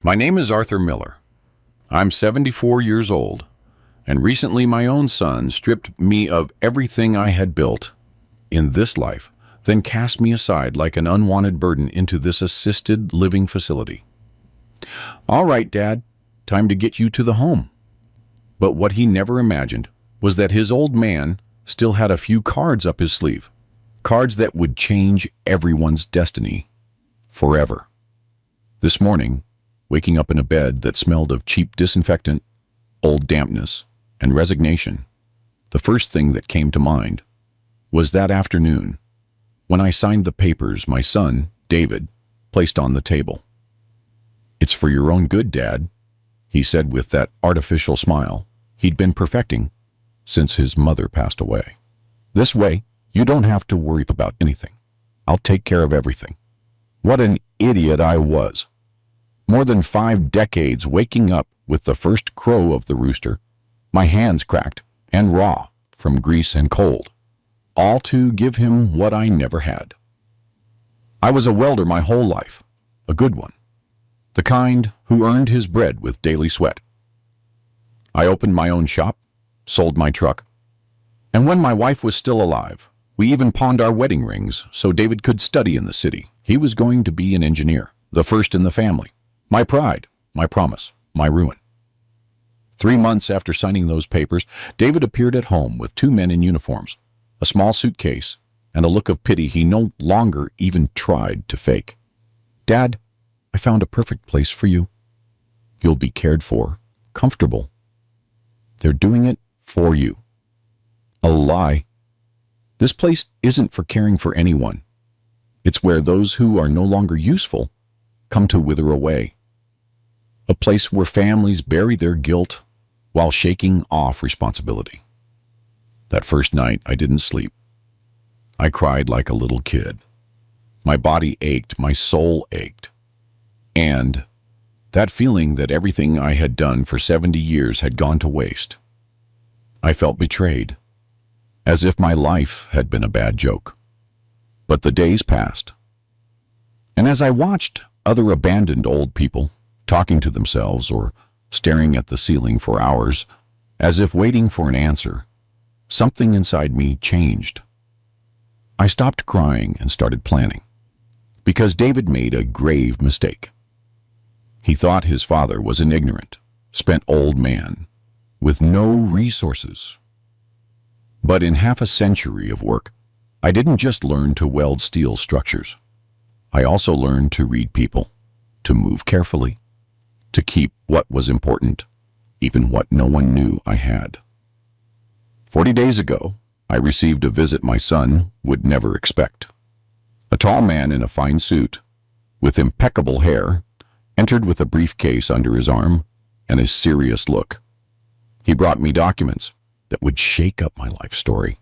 My name is Arthur Miller. I'm 74 years old, and recently my own son stripped me of everything I had built in this life, then cast me aside like an unwanted burden into this assisted living facility. All right, Dad, time to get you to the home. But what he never imagined was that his old man still had a few cards up his sleeve, cards that would change everyone's destiny forever. This morning, waking up in a bed that smelled of cheap disinfectant, old dampness, and resignation, the first thing that came to mind was that afternoon when I signed the papers my son, David, placed on the table. "It's for your own good, Dad," he said with that artificial smile he'd been perfecting since his mother passed away. "This way, you don't have to worry about anything. I'll take care of everything." What an idiot I was. More than 5 decades waking up with the first crow of the rooster, my hands cracked and raw from grease and cold, all to give him what I never had. I was a welder my whole life, a good one, the kind who earned his bread with daily sweat. I opened my own shop, sold my truck, and when my wife was still alive, we even pawned our wedding rings so David could study in the city. He was going to be an engineer, the first in the family. My pride, my promise, my ruin. 3 months after signing those papers, David appeared at home with 2 men in uniforms, a small suitcase, and a look of pity he no longer even tried to fake. "Dad, I found a perfect place for you. You'll be cared for, comfortable. They're doing it for you." A lie. This place isn't for caring for anyone. It's where those who are no longer useful come to wither away. A place where families bury their guilt while shaking off responsibility. That first night, I didn't sleep. I cried like a little kid. My body ached, my soul ached. And that feeling that everything I had done for 70 years had gone to waste. I felt betrayed, as if my life had been a bad joke. But the days passed. And as I watched other abandoned old people talking to themselves or staring at the ceiling for hours, as if waiting for an answer, something inside me changed. I stopped crying and started planning, because David made a grave mistake. He thought his father was an ignorant, spent old man with no resources. But in half a century of work, I didn't just learn to weld steel structures. I also learned to read people, to move carefully, to keep what was important, even what no one knew I had. 40 days ago, I received a visit my son would never expect. A tall man in a fine suit, with impeccable hair, entered with a briefcase under his arm and a serious look. He brought me documents that would shake up my life story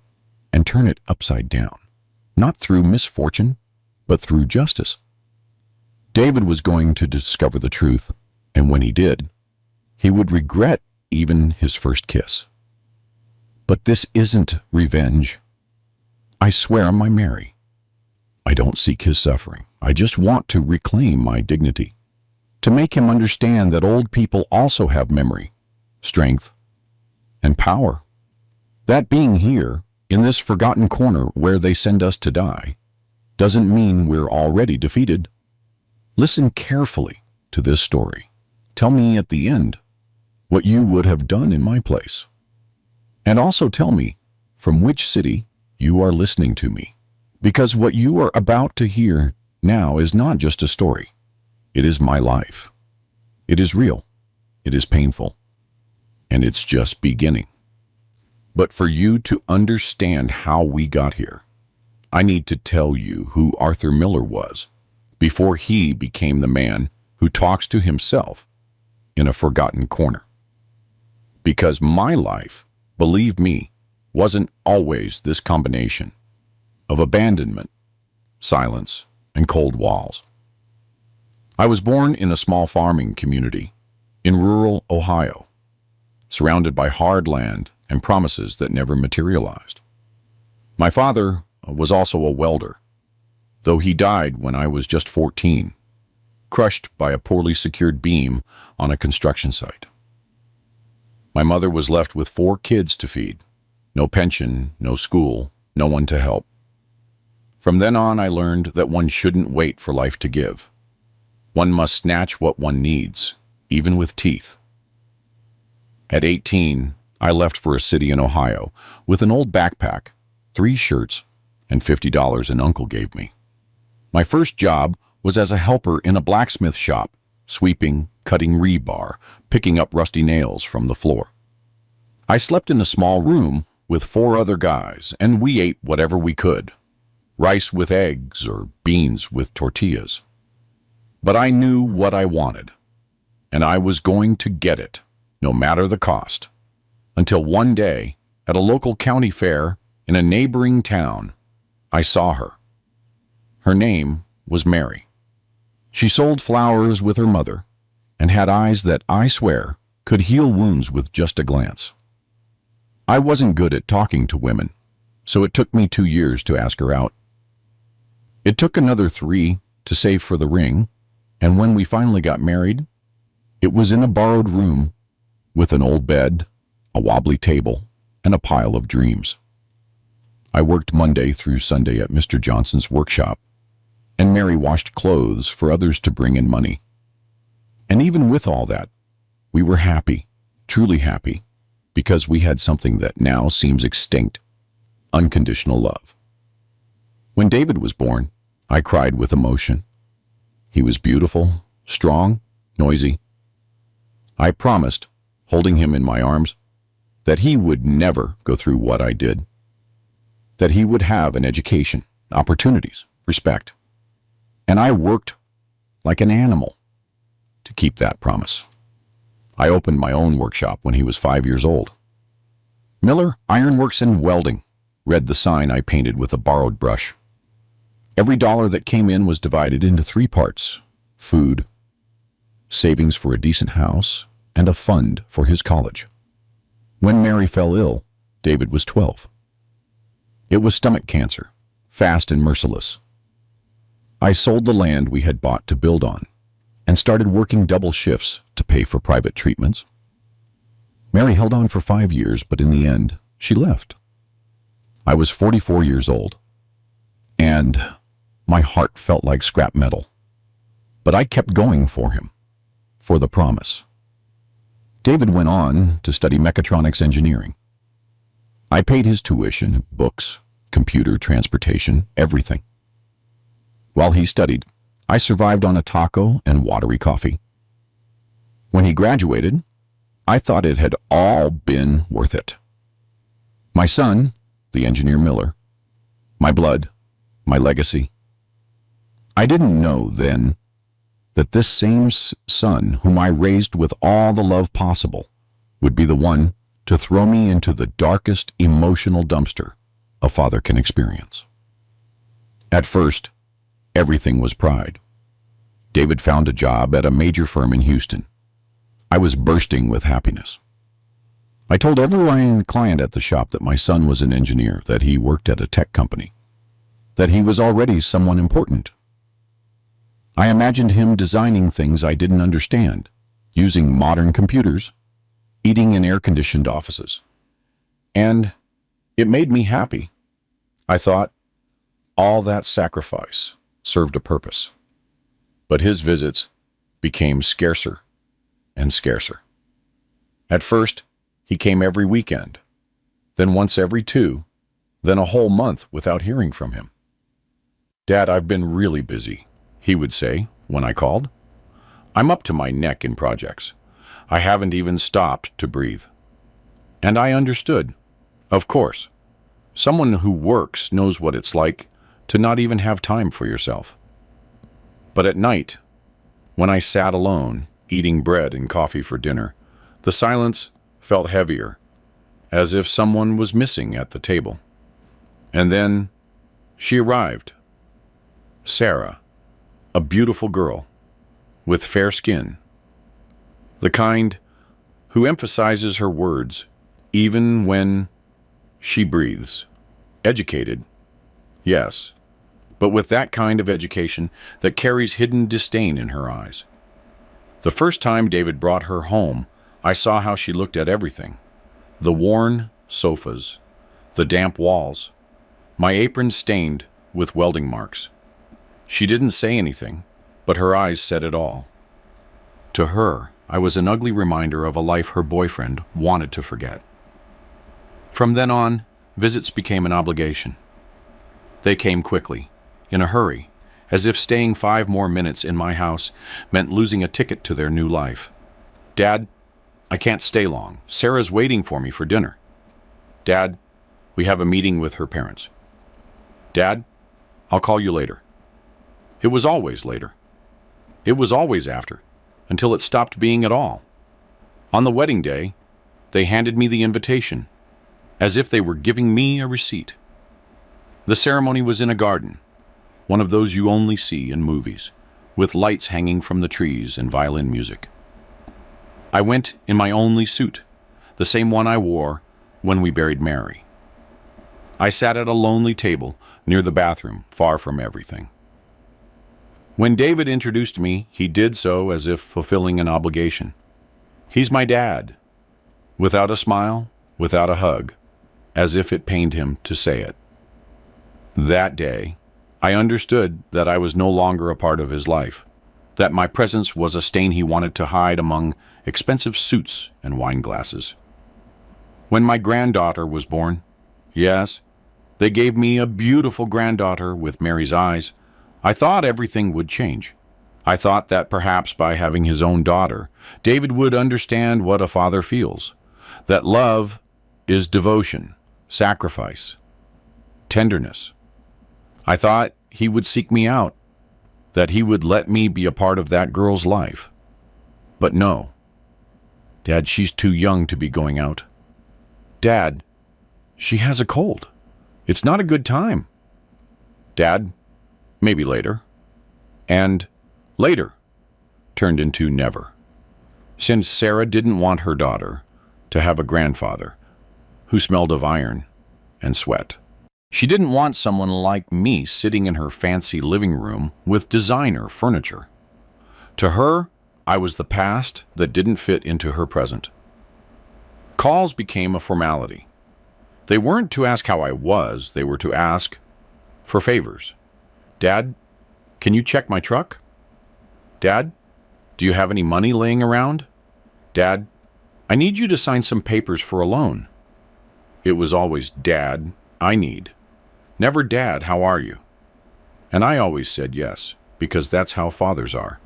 and turn it upside down, not through misfortune, but through justice. David was going to discover the truth, and when he did, he would regret even his first kiss. But this isn't revenge. I swear on my Mary. I don't seek his suffering. I just want to reclaim my dignity, to make him understand that old people also have memory, strength, and power. That being here, in this forgotten corner where they send us to die, doesn't mean we're already defeated. Listen carefully to this story. Tell me at the end what you would have done in my place. And also tell me from which city you are listening to me. Because what you are about to hear now is not just a story. It is my life. It is real. It is painful. And it's just beginning. But for you to understand how we got here, I need to tell you who Arthur Miller was before he became the man who talks to himself in a forgotten corner. Because my life, believe me, wasn't always this combination of abandonment, silence, and cold walls. I was born in a small farming community in rural Ohio, surrounded by hard land and promises that never materialized. My father was also a welder, though he died when I was just 14. crushed by a poorly secured beam on a construction site. My mother was left with 4 kids to feed. No pension, no school, no one to help. From then on, I learned that one shouldn't wait for life to give. One must snatch what one needs, even with teeth. At 18, I left for a city in Ohio with an old backpack, 3 shirts, and $50 an uncle gave me. My first job was as a helper in a blacksmith shop, sweeping, cutting rebar, picking up rusty nails from the floor. I slept in a small room with 4 other guys, and we ate whatever we could, rice with eggs or beans with tortillas. But I knew what I wanted, and I was going to get it, no matter the cost. Until one day, at a local county fair in a neighboring town, I saw her. Her name was Mary. She sold flowers with her mother and had eyes that, I swear, could heal wounds with just a glance. I wasn't good at talking to women, so it took me 2 years to ask her out. It took another 3 to save for the ring, and when we finally got married, it was in a borrowed room with an old bed, a wobbly table, and a pile of dreams. I worked Monday through Sunday at Mr. Johnson's workshop, and Mary washed clothes for others to bring in money. And even with all that, we were happy, truly happy, because we had something that now seems extinct: unconditional love. When David was born, I cried with emotion. He was beautiful, strong, noisy. I promised, holding him in my arms, that he would never go through what I did, that he would have an education, opportunities, respect. And I worked like an animal to keep that promise. I opened my own workshop when he was 5 years old. Miller Ironworks and Welding, read the sign I painted with a borrowed brush. Every dollar that came in was divided into 3 parts: food, savings for a decent house, and a fund for his college. When Mary fell ill, David was 12. It was stomach cancer, fast and merciless. I sold the land we had bought to build on and started working double shifts to pay for private treatments. Mary held on for 5 years, but in the end, she left. I was 44 years old, and my heart felt like scrap metal. But I kept going for him, for the promise. David went on to study mechatronics engineering. I paid his tuition, books, computer, transportation, everything. While he studied, I survived on a taco and watery coffee. When he graduated, I thought it had all been worth it. My son, the engineer Miller, my blood, my legacy. I didn't know then that this same son, whom I raised with all the love possible, would be the one to throw me into the darkest emotional dumpster a father can experience. At first, everything was pride. David found a job at a major firm in Houston. I was bursting with happiness. I told every client at the shop that my son was an engineer, that he worked at a tech company, that he was already someone important. I imagined him designing things I didn't understand, using modern computers, eating in air-conditioned offices. And it made me happy. I thought, all that sacrifice served a purpose. But his visits became scarcer and scarcer. At first, he came every weekend, then once every 2, then a whole month without hearing from him. "Dad, I've been really busy," he would say when I called. "I'm up to my neck in projects. I haven't even stopped to breathe." And I understood. Of course, someone who works knows what it's like to not even have time for yourself. But at night, when I sat alone, eating bread and coffee for dinner, the silence felt heavier, as if someone was missing at the table. And then she arrived. Sarah, a beautiful girl with fair skin, the kind who emphasizes her words even when she breathes. Educated, yes, but with that kind of education that carries hidden disdain in her eyes. The first time David brought her home, I saw how she looked at everything. The worn sofas, the damp walls, my apron stained with welding marks. She didn't say anything, but her eyes said it all. To her, I was an ugly reminder of a life her boyfriend wanted to forget. From then on, visits became an obligation. They came quickly, in a hurry, as if staying 5 more minutes in my house meant losing a ticket to their new life. Dad, I can't stay long. Sarah's waiting for me for dinner. Dad, we have a meeting with her parents. Dad, I'll call you later. It was always later. It was always after, until it stopped being at all. On the wedding day, they handed me the invitation, as if they were giving me a receipt. The ceremony was in a garden, one of those you only see in movies, with lights hanging from the trees and violin music. I went in my only suit, the same one I wore when we buried Mary. I sat at a lonely table near the bathroom, far from everything. When David introduced me, he did so as if fulfilling an obligation. He's my dad, without a smile, without a hug, as if it pained him to say it. That day, I understood that I was no longer a part of his life, that my presence was a stain he wanted to hide among expensive suits and wine glasses. When my granddaughter was born, yes, they gave me a beautiful granddaughter with Mary's eyes, I thought everything would change. I thought that perhaps by having his own daughter, David would understand what a father feels, that love is devotion, sacrifice, tenderness. I thought he would seek me out, that he would let me be a part of that girl's life. But no. Dad, she's too young to be going out. Dad, she has a cold. It's not a good time. Dad, maybe later. And later turned into never. Since Sarah didn't want her daughter to have a grandfather who smelled of iron and sweat. She didn't want someone like me sitting in her fancy living room with designer furniture. To her, I was the past that didn't fit into her present. Calls became a formality. They weren't to ask how I was, they were to ask for favors. Dad, can you check my truck? Dad, do you have any money laying around? Dad, I need you to sign some papers for a loan. It was always, Dad, I need. Never, Dad, how are you? And I always said yes, because that's how fathers are.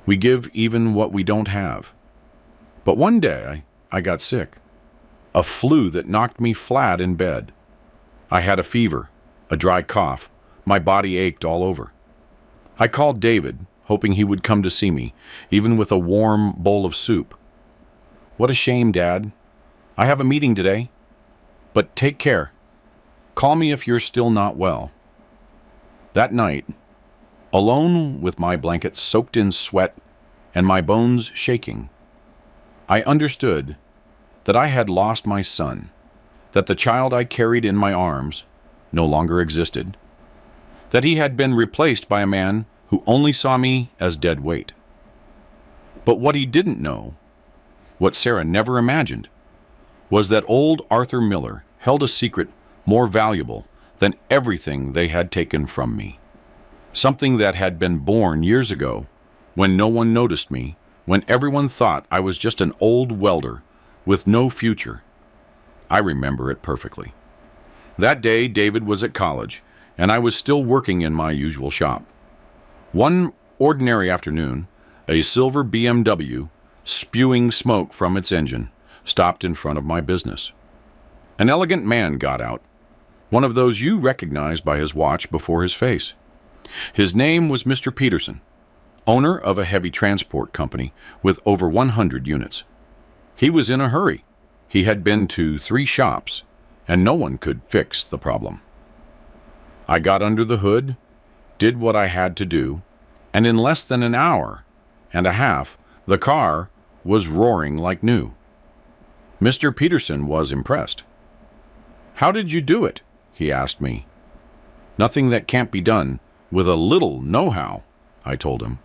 We give even what we don't have. But one day, I got sick. A flu that knocked me flat in bed. I had a fever, a dry cough. My body ached all over. I called David, hoping he would come to see me, even with a warm bowl of soup. What a shame, Dad. I have a meeting today. But take care. Call me if you're still not well. That night, alone with my blanket soaked in sweat and my bones shaking, I understood that I had lost my son, that the child I carried in my arms no longer existed, that he had been replaced by a man who only saw me as dead weight. But what he didn't know, what Sarah never imagined, was that old Arthur Miller held a secret more valuable than everything they had taken from me. Something that had been born years ago, when no one noticed me, when everyone thought I was just an old welder with no future. I remember it perfectly. That day, David was at college, and I was still working in my usual shop. One ordinary afternoon, a silver BMW, spewing smoke from its engine, stopped in front of my business. An elegant man got out, one of those you recognize by his watch before his face. His name was Mr. Peterson, owner of a heavy transport company with over 100 units. He was in a hurry. He had been to 3 shops, and no one could fix the problem. I got under the hood, did what I had to do, and in less than an hour and a half, the car was roaring like new. Mr. Peterson was impressed. "How did you do it?" he asked me. Nothing that can't be done with a little know-how, I told him.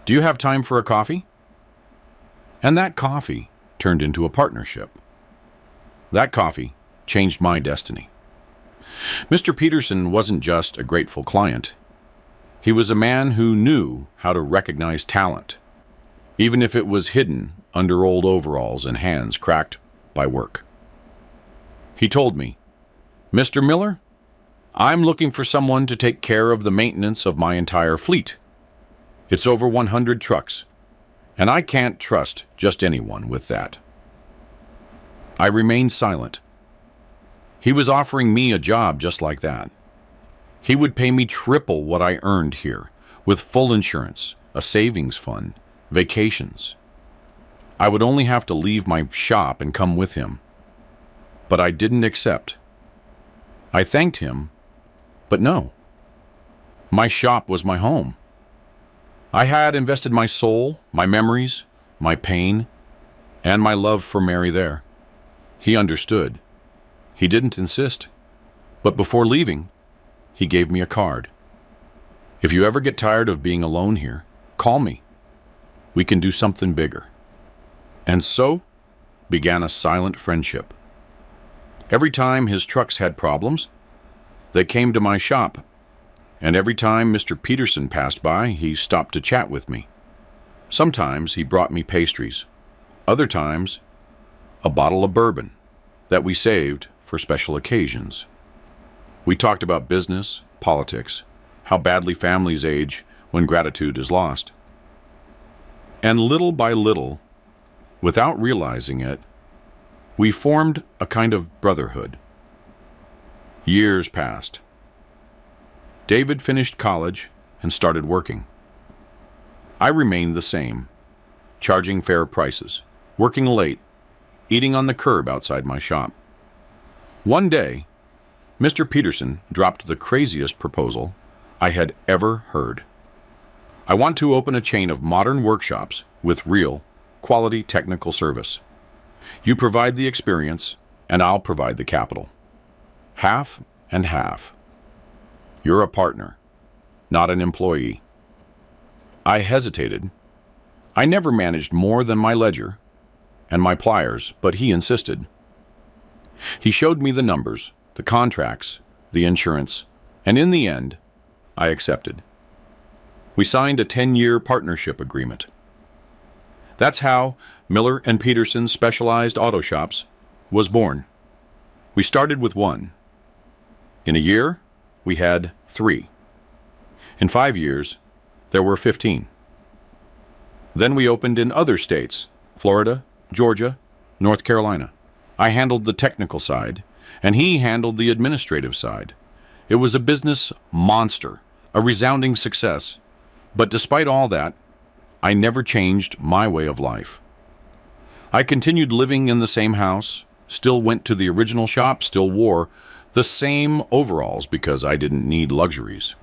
Do you have time for a coffee? And that coffee turned into a partnership. That coffee changed my destiny. Mr. Peterson wasn't just a grateful client. He was a man who knew how to recognize talent, even if it was hidden under old overalls and hands cracked by work. He told me, "Mr. Miller, I'm looking for someone to take care of the maintenance of my entire fleet. It's over 100 trucks, and I can't trust just anyone with that." I remained silent. He was offering me a job just like that. He would pay me triple what I earned here, with full insurance, a savings fund, vacations. I would only have to leave my shop and come with him. But I didn't accept. I thanked him, but no. My shop was my home. I had invested my soul, my memories, my pain, and my love for Mary there. He understood. He didn't insist. But before leaving, he gave me a card. "If you ever get tired of being alone here, call me. We can do something bigger." And so began a silent friendship. Every time his trucks had problems, they came to my shop. And every time Mr. Peterson passed by, he stopped to chat with me. Sometimes he brought me pastries. Other times, a bottle of bourbon that we saved for special occasions. We talked about business, politics, how badly families age when gratitude is lost. And little by little, without realizing it, we formed a kind of brotherhood. Years passed. David finished college and started working. I remained the same, charging fair prices, working late, eating on the curb outside my shop. One day, Mr. Peterson dropped the craziest proposal I had ever heard. "I want to open a chain of modern workshops with real, quality technical service. You provide the experience, and I'll provide the capital. Half and half. You're a partner, not an employee." I hesitated. I never managed more than my ledger and my pliers, but he insisted. He showed me the numbers, the contracts, the insurance, and in the end, I accepted. We signed a 10-year partnership agreement. That's how Miller and Peterson Specialized Auto Shops was born. We started with one. In a year, we had 3. In 5 years, there were 15. Then we opened in other states, Florida, Georgia, North Carolina. I handled the technical side, and he handled the administrative side. It was a business monster, a resounding success. But despite all that, I never changed my way of life. I continued living in the same house, still went to the original shop, still wore the same overalls because I didn't need luxuries.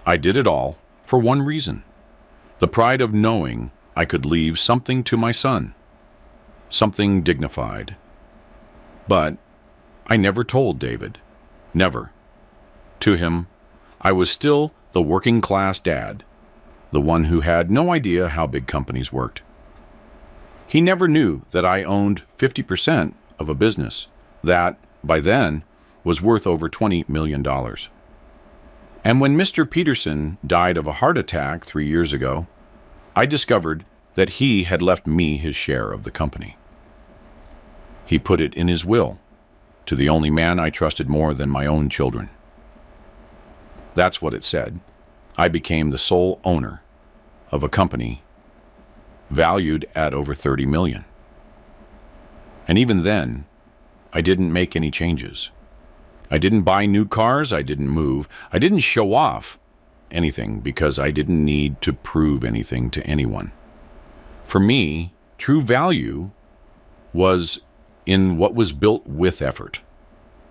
I did it all for one reason: the pride of knowing I could leave something to my son, something dignified. But I never told David. Never. To him, I was still the working-class dad, the one who had no idea how big companies worked. He never knew that I owned 50% of a business that, by then, was worth over $20 million. And when Mr. Peterson died of a heart attack 3 years ago, I discovered that he had left me his share of the company. He put it in his will, to the only man I trusted more than my own children. That's what it said. I became the sole owner of a company valued at over 30 million. And even then, I didn't make any changes. I didn't buy new cars, I didn't move, I didn't show off anything because I didn't need to prove anything to anyone. For me, true value was in what was built with effort,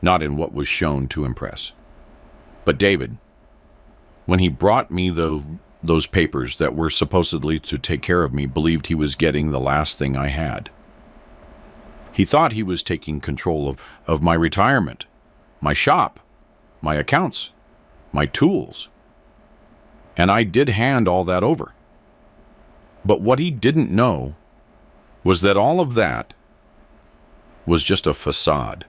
not in what was shown to impress. But David, when he brought me those papers that were supposedly to take care of me, believed he was getting the last thing I had. He thought he was taking control of my retirement, my shop, my accounts, my tools. And I did hand all that over. But what he didn't know was that all of that was just a facade,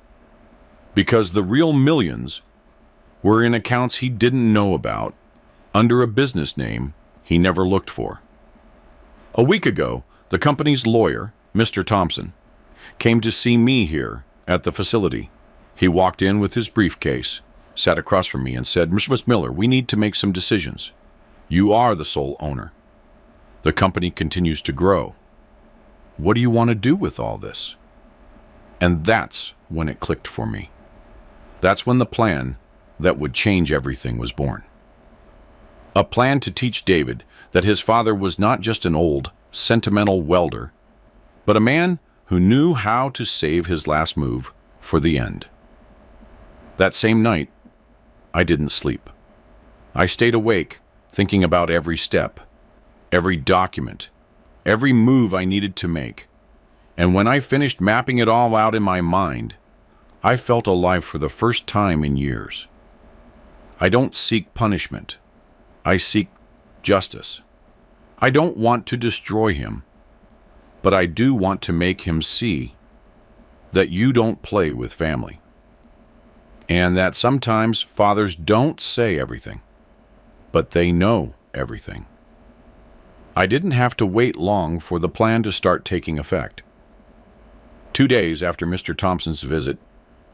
because the real millions were in accounts he didn't know about, under a business name he never looked for. A week ago, the company's lawyer, Mr. Thompson, came to see me here at the facility. He walked in with his briefcase, sat across from me and said, "Mr. Miller, we need to make some decisions. You are the sole owner. The company continues to grow. What do you want to do with all this?" And that's when it clicked for me. That's when the plan that would change everything was born. A plan to teach David that his father was not just an old, sentimental welder, but a man who knew how to save his last move for the end. That same night, I didn't sleep. I stayed awake, thinking about every step, every document, every move I needed to make. And when I finished mapping it all out in my mind, I felt alive for the first time in years. I don't seek punishment. I seek justice. I don't want to destroy him, but I do want to make him see that you don't play with family, and that sometimes fathers don't say everything, but they know everything. I didn't have to wait long for the plan to start taking effect. 2 days after Mr. Thompson's visit,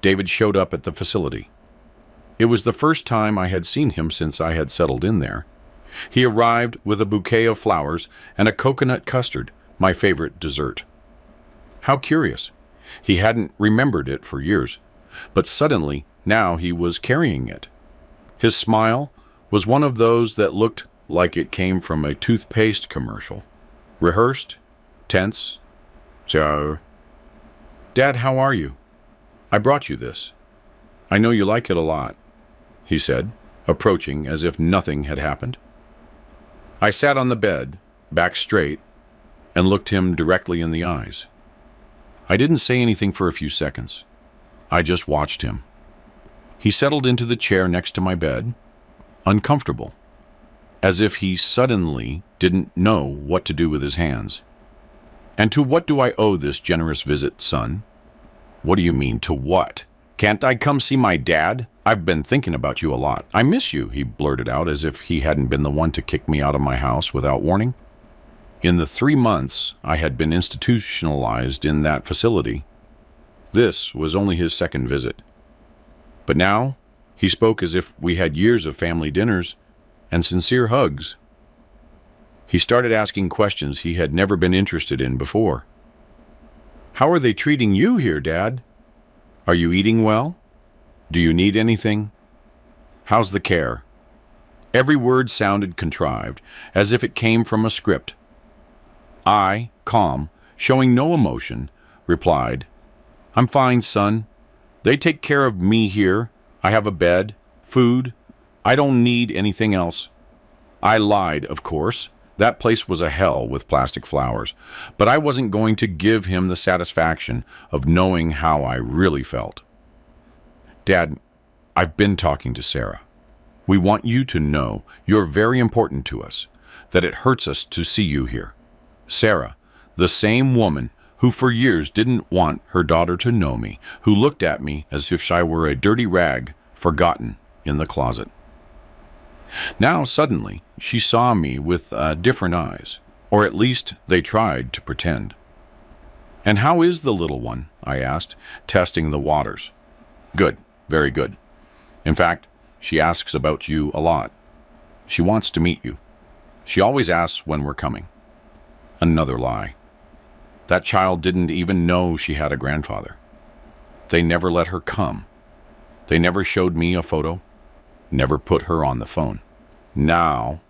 David showed up at the facility. It was the first time I had seen him since I had settled in there. He arrived with a bouquet of flowers and a coconut custard, my favorite dessert. How curious. He hadn't remembered it for years, but suddenly now he was carrying it. His smile was one of those that looked like it came from a toothpaste commercial. Rehearsed, tense. So, "Dad, how are you? I brought you this. I know you like it a lot," he said, approaching as if nothing had happened. I sat on the bed, back straight, and looked him directly in the eyes. I didn't say anything for a few seconds. I just watched him. He settled into the chair next to my bed, uncomfortable, as if he suddenly didn't know what to do with his hands. "And to what do I owe this generous visit, son?" "What do you mean, to what? Can't I come see my dad? I've been thinking about you a lot. I miss you," he blurted out, as if he hadn't been the one to kick me out of my house without warning. In the 3 months I had been institutionalized in that facility, this was only his second visit. But now he spoke as if we had years of family dinners and sincere hugs. He started asking questions he had never been interested in before. "How are they treating you here, Dad? Are you eating well? Do you need anything? How's the care?" Every word sounded contrived, as if it came from a script. I, calm, showing no emotion, replied, "I'm fine, son. They take care of me here. I have a bed, food. I don't need anything else." I lied, of course. That place was a hell with plastic flowers, but I wasn't going to give him the satisfaction of knowing how I really felt. "Dad, I've been talking to Sarah. We want you to know you're very important to us, that it hurts us to see you here. Sarah, the same woman who for years didn't want her daughter to know me, who looked at me as if I were a dirty rag forgotten in the closet. Now suddenly she saw me with different eyes, or at least they tried to pretend. "And how is the little one?" I asked, testing the waters. "Good, very good. In fact, she asks about you a lot. She wants to meet you. She always asks when we're coming." Another lie. That child didn't even know she had a grandfather. They never let her come. They never showed me a photo, never put her on the phone. Now,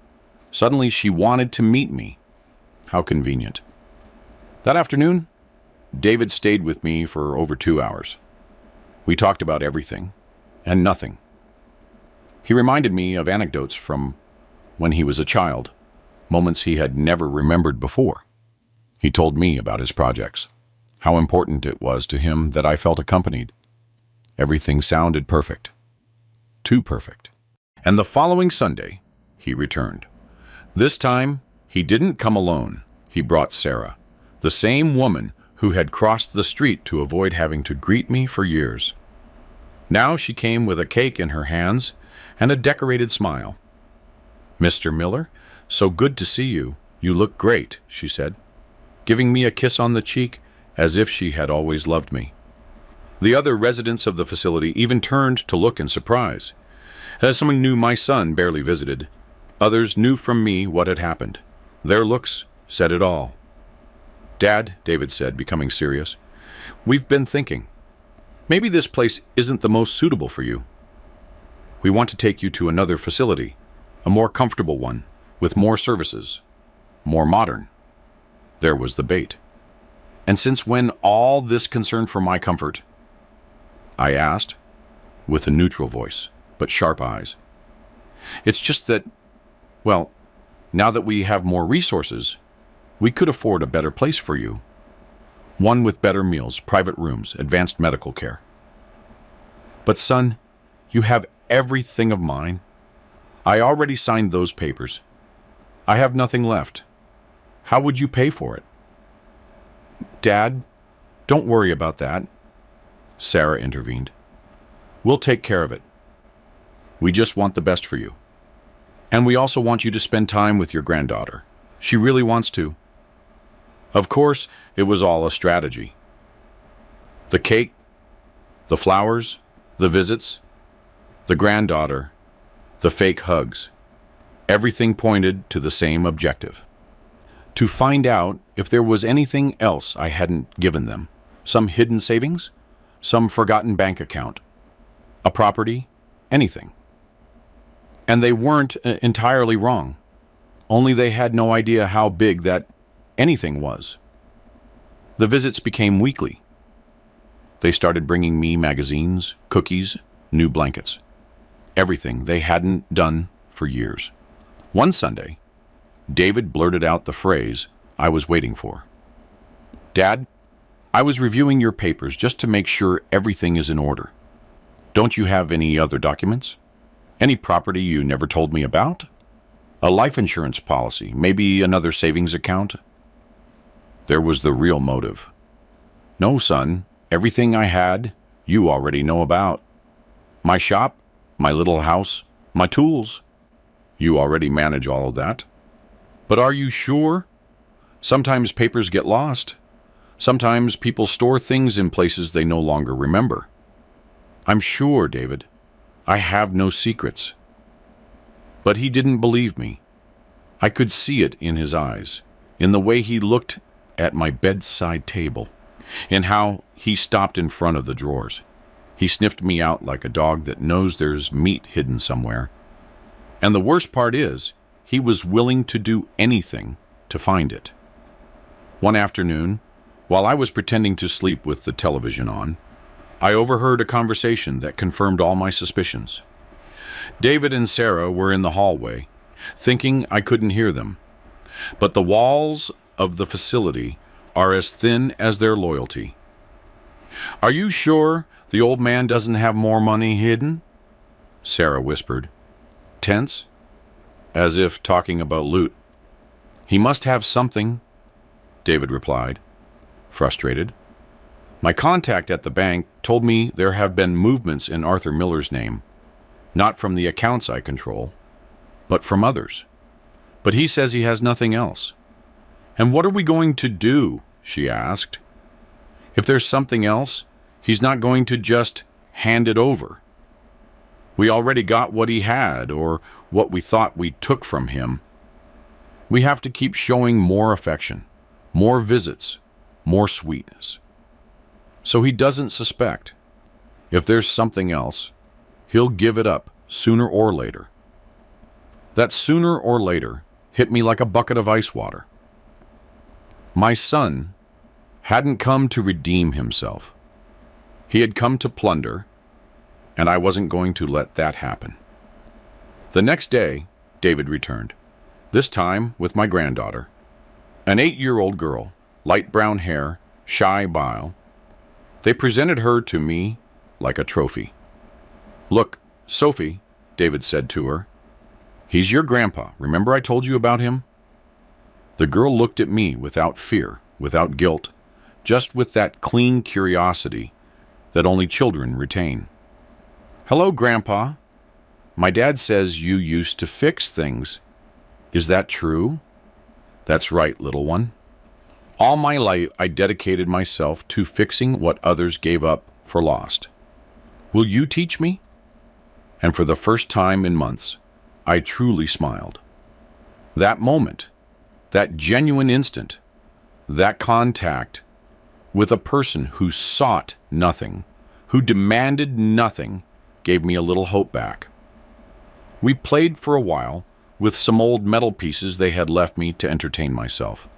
suddenly she wanted to meet me. How convenient. That afternoon, David stayed with me for over 2 hours. We talked about everything and nothing. He reminded me of anecdotes from when he was a child, moments he had never remembered before. He told me about his projects, how important it was to him that I felt accompanied. Everything sounded perfect. Too perfect. And the following Sunday, he returned. This time, he didn't come alone. He brought Sarah, the same woman who had crossed the street to avoid having to greet me for years. Now she came with a cake in her hands and a decorated smile. "Mr. Miller, so good to see you. You look great," she said, giving me a kiss on the cheek as if she had always loved me. The other residents of the facility even turned to look in surprise. As someone knew my son barely visited, others knew from me what had happened. Their looks said it all. "Dad," David said, becoming serious, "we've been thinking. Maybe this place isn't the most suitable for you. We want to take you to another facility, a more comfortable one, with more services, more modern." There was the bait. "And since when all this concern for my comfort?" I asked, with a neutral voice, but sharp eyes. "It's just that, well, now that we have more resources, we could afford a better place for you. One with better meals, private rooms, advanced medical care." "But son, you have everything of mine. I already signed those papers. I have nothing left. How would you pay for it?" "Dad, don't worry about that," Sarah intervened. "We'll take care of it. We just want the best for you. And we also want you to spend time with your granddaughter. She really wants to." Of course, it was all a strategy. The cake, the flowers, the visits, the granddaughter, the fake hugs. Everything pointed to the same objective. To find out if there was anything else I hadn't given them. Some hidden savings, some forgotten bank account, a property, anything. And they weren't entirely wrong. Only they had no idea how big that anything was. The visits became weekly. They started bringing me magazines, cookies, new blankets. Everything they hadn't done for years. One Sunday, David blurted out the phrase I was waiting for. "Dad, I was reviewing your papers just to make sure everything is in order. Don't you have any other documents? Any property you never told me about? A life insurance policy, maybe another savings account?" There was the real motive. "No, son, everything I had, you already know about. My shop, my little house, my tools. You already manage all of that." "But are you sure? Sometimes papers get lost. Sometimes people store things in places they no longer remember." "I'm sure, David. I have no secrets." But he didn't believe me. I could see it in his eyes, in the way he looked at my bedside table, in how he stopped in front of the drawers. He sniffed me out like a dog that knows there's meat hidden somewhere. And the worst part is, he was willing to do anything to find it. One afternoon, while I was pretending to sleep with the television on, I overheard a conversation that confirmed all my suspicions. David and Sarah were in the hallway, thinking I couldn't hear them. But the walls of the facility are as thin as their loyalty. "Are you sure the old man doesn't have more money hidden?" Sarah whispered, tense, as if talking about loot. "He must have something," David replied, frustrated. "My contact at the bank told me there have been movements in Arthur Miller's name, not from the accounts I control, but from others. But he says he has nothing else." "And what are we going to do?" she asked. "If there's something else, he's not going to just hand it over. We already got what he had, or what we thought we took from him. We have to keep showing more affection, more visits, more sweetness. So he doesn't suspect. If there's something else, he'll give it up sooner or later." That sooner or later hit me like a bucket of ice water. My son hadn't come to redeem himself. He had come to plunder, and I wasn't going to let that happen. The next day, David returned, this time with my granddaughter, an 8-year-old girl, light brown hair, shy bile. They presented her to me like a trophy. "Look, Sophie, David said to her. "He's your grandpa. Remember I told you about him?" The girl looked at me without fear, without guilt, just with that clean curiosity that only children retain. "Hello, Grandpa. My dad says you used to fix things. Is that true?" "That's right, little one. All my life I dedicated myself to fixing what others gave up for lost. Will you teach me?" And for the first time in months, I truly smiled. That moment, that genuine instant, that contact with a person who sought nothing, who demanded nothing, gave me a little hope back. We played for a while with some old metal pieces they had left me to entertain myself.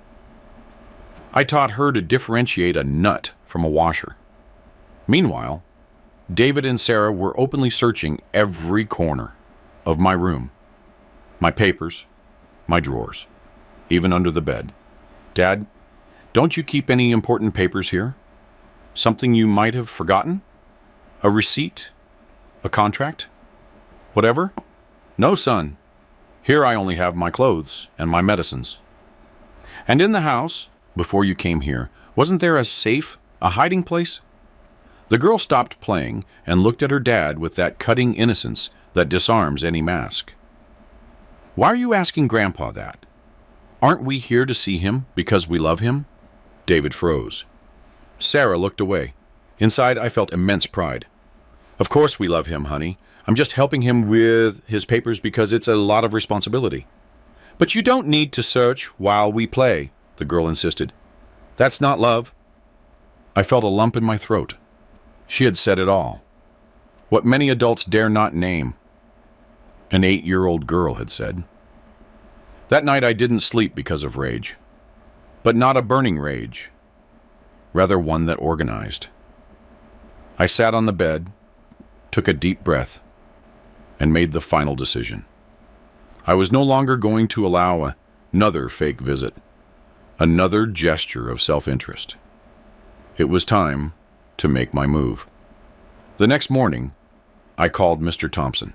I taught her to differentiate a nut from a washer. Meanwhile, David and Sarah were openly searching every corner of my room, my papers, my drawers, even under the bed. "Dad, don't you keep any important papers here? Something you might have forgotten? A receipt? A contract? Whatever?" "No, son. Here I only have my clothes and my medicines." "And in the house, before you came here, wasn't there a safe, a hiding place?" The girl stopped playing and looked at her dad with that cutting innocence that disarms any mask. "Why are you asking Grandpa that? Aren't we here to see him because we love him?" David froze. Sarah looked away. Inside, I felt immense pride. "Of course we love him, honey. I'm just helping him with his papers because it's a lot of responsibility." "But you don't need to search while we play," the girl insisted. "That's not love." I felt a lump in my throat. She had said it all. What many adults dare not name, an 8-year-old girl had said. That night I didn't sleep because of rage. But not a burning rage. Rather one that organized. I sat on the bed, took a deep breath, and made the final decision. I was no longer going to allow another fake visit, another gesture of self-interest. It was time to make my move. The next morning, I called Mr. Thompson.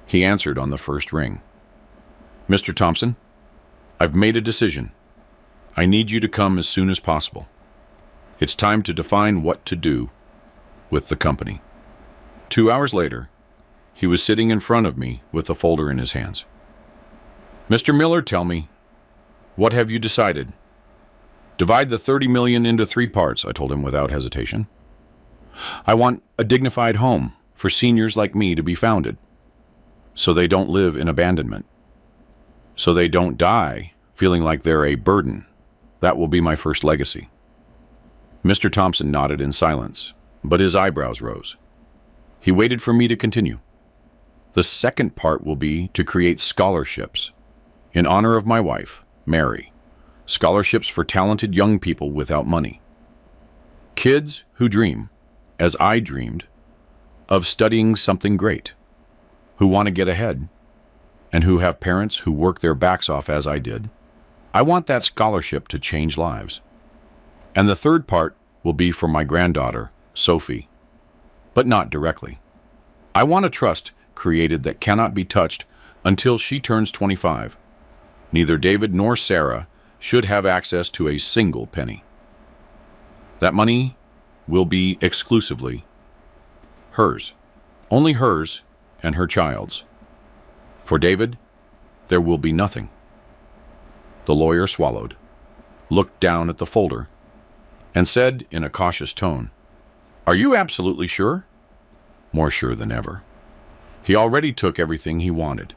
He answered on the first ring. "Mr. Thompson, I've made a decision. I need you to come as soon as possible. It's time to define what to do with the company." 2 hours later, he was sitting in front of me with a folder in his hands. "Mr. Miller, tell me, what have you decided?" "Divide the 30 million into 3 parts, I told him without hesitation. "I want a dignified home for seniors like me to be founded, so they don't live in abandonment, so they don't die feeling like they're a burden. That will be my first legacy." Mr. Thompson nodded in silence, but his eyebrows rose. He waited for me to continue. "The second part will be to create scholarships in honor of my wife, Mary. Scholarships for talented young people without money. Kids who dream, as I dreamed, of studying something great, who want to get ahead, and who have parents who work their backs off as I did. I want that scholarship to change lives. And the third part will be for my granddaughter, Sophie, but not directly. I want a trust created that cannot be touched until she turns 25. Neither David nor Sarah should have access to a single penny. That money will be exclusively hers, only hers and her child's. For David, there will be nothing." The lawyer swallowed, looked down at the folder, and said in a cautious tone, "Are you absolutely sure?" More sure than ever. He already took everything he wanted.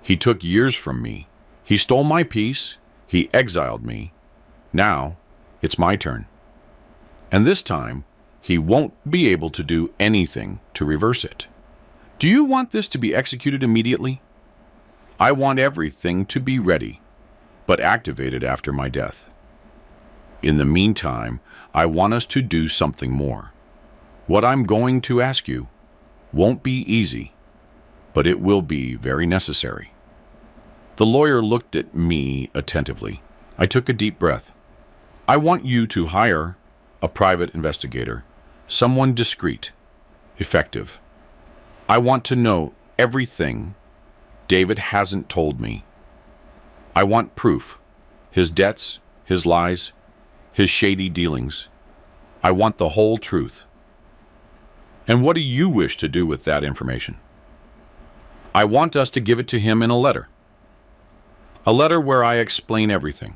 He took years from me. He stole my peace. He exiled me. Now, it's my turn. And this time, he won't be able to do anything to reverse it. Do you want this to be executed immediately? I want everything to be ready, but activated after my death. In the meantime, I want us to do something more. What I'm going to ask you won't be easy, but it will be very necessary." The lawyer looked at me attentively. I took a deep breath. "I want you to hire a private investigator, someone discreet, effective. I want to know everything David hasn't told me. I want proof. His debts, his lies, his shady dealings. I want the whole truth. And what do you wish to do with that information? I want us to give it to him in a letter. A letter where I explain everything.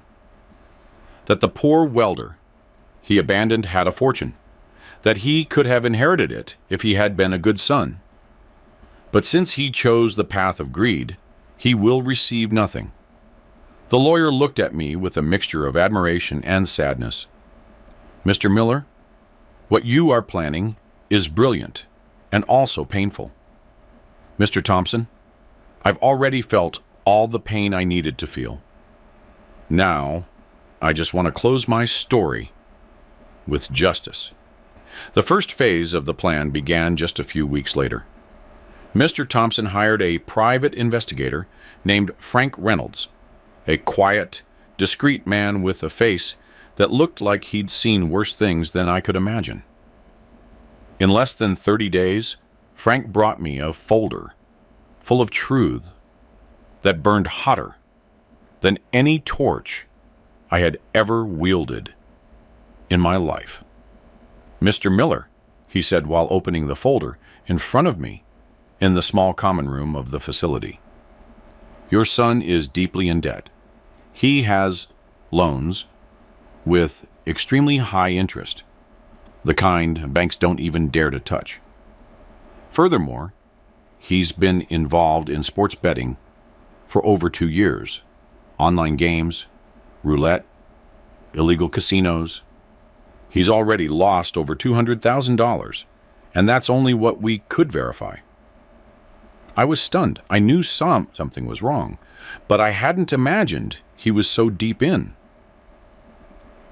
That the poor welder he abandoned had a fortune. That he could have inherited it if he had been a good son. But since he chose the path of greed, he will receive nothing. The lawyer looked at me with a mixture of admiration and sadness. Mr. Miller, what you are planning is brilliant and also painful. Mr. Thompson, I've already felt all the pain I needed to feel. Now, I just want to close my story with justice. The first phase of the plan began just a few weeks later. Mr. Thompson hired a private investigator named Frank Reynolds, a quiet, discreet man with a face that looked like he'd seen worse things than I could imagine. In less than 30 days, Frank brought me a folder full of truth that burned hotter than any torch I had ever wielded in my life. Mr. Miller, he said while opening the folder in front of me in the small common room of the facility. Your son is deeply in debt. He has loans with extremely high interest, the kind banks don't even dare to touch. Furthermore, he's been involved in sports betting for over 2 years, online games, roulette, illegal casinos. He's already lost over $200,000, and that's only what we could verify. I was stunned. I knew something was wrong, but I hadn't imagined he was so deep in.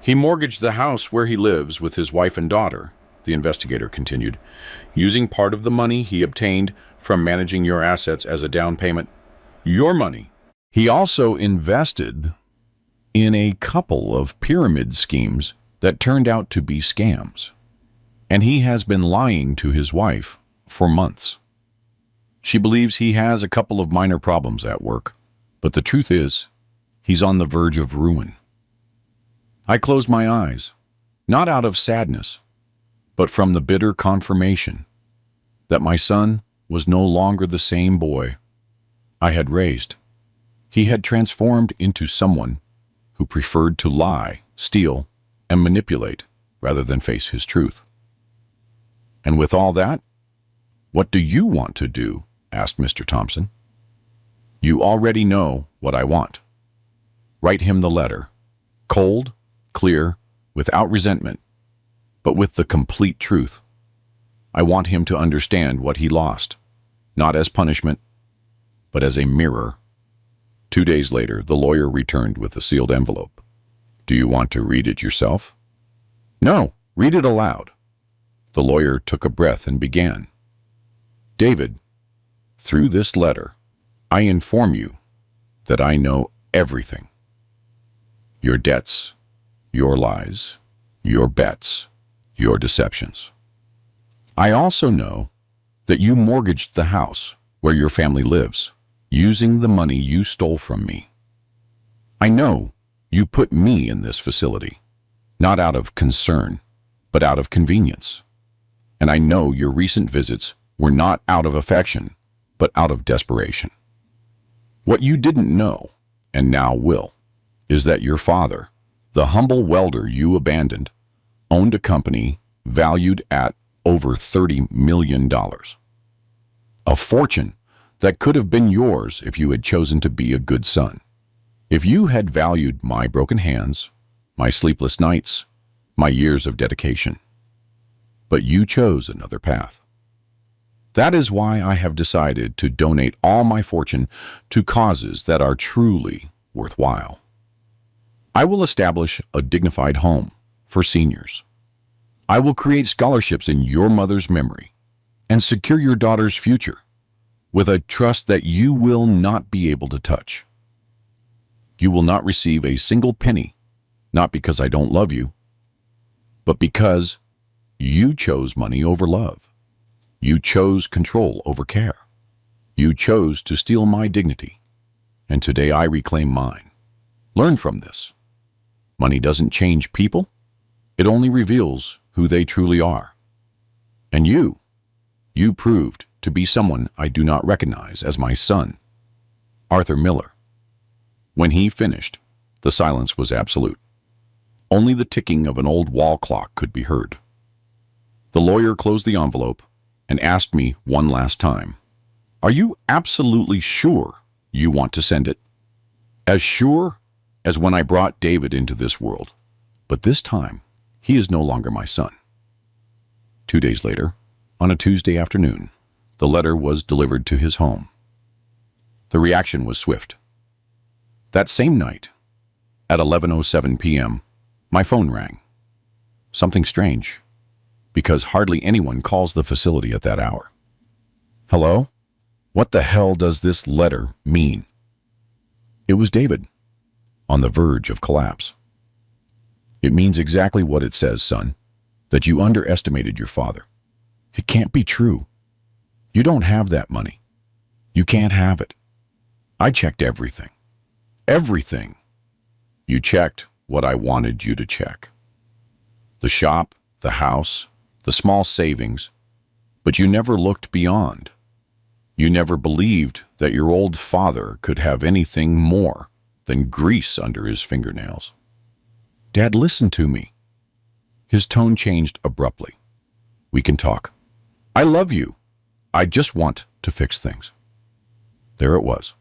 He mortgaged the house where he lives with his wife and daughter, the investigator continued, using part of the money he obtained from managing your assets as a down payment. Your money. He also invested in a couple of pyramid schemes that turned out to be scams. And he has been lying to his wife for months. She believes he has a couple of minor problems at work, but the truth is, he's on the verge of ruin. I closed my eyes, not out of sadness, but from the bitter confirmation that my son was no longer the same boy I had raised. He had transformed into someone who preferred to lie, steal, and manipulate rather than face his truth. And with all that, what do you want to do? Asked Mr. Thompson. You already know what I want. Write him the letter, cold, clear, without resentment, but with the complete truth. I want him to understand what he lost, not as punishment, but as a mirror. 2 days later, the lawyer returned with a sealed envelope. Do you want to read it yourself? No, read it aloud. The lawyer took a breath and began. David, through this letter, I inform you that I know everything. Your debts, your lies, your bets, your deceptions. I also know that you mortgaged the house where your family lives, using the money you stole from me. I know you put me in this facility, not out of concern, but out of convenience. And I know your recent visits were not out of affection, but out of desperation. What you didn't know, and now will, is that your father, the humble welder you abandoned, owned a company valued at over $30 million. A fortune that could have been yours if you had chosen to be a good son. If you had valued my broken hands, my sleepless nights, my years of dedication. But you chose another path. That is why I have decided to donate all my fortune to causes that are truly worthwhile. I will establish a dignified home for seniors. I will create scholarships in your mother's memory and secure your daughter's future with a trust that you will not be able to touch. You will not receive a single penny, not because I don't love you, but because you chose money over love. You chose control over care. You chose to steal my dignity, and today I reclaim mine. Learn from this. Money doesn't change people. It only reveals who they truly are. And you proved to be someone I do not recognize as my son. Arthur Miller. When he finished, the silence was absolute. Only the ticking of an old wall clock could be heard. The lawyer closed the envelope and asked me one last time, "Are you absolutely sure you want to send it?" As sure as when I brought David into this world. But this time, he is no longer my son. 2 days later, on a Tuesday afternoon, the letter was delivered to his home. The reaction was swift. That same night, at 11:07 p.m., my phone rang. Something strange, because hardly anyone calls the facility at that hour. "Hello? What the hell does this letter mean?" It was David, on the verge of collapse. "It means exactly what it says, son, that you underestimated your father. It can't be true. You don't have that money. You can't have it. I checked everything. Everything. You checked what I wanted you to check. The shop, the house, the small savings, but you never looked beyond. You never believed that your old father could have anything more than grease under his fingernails. Dad, listen to me." His tone changed abruptly. "We can talk. I love you. I just want to fix things." There it was.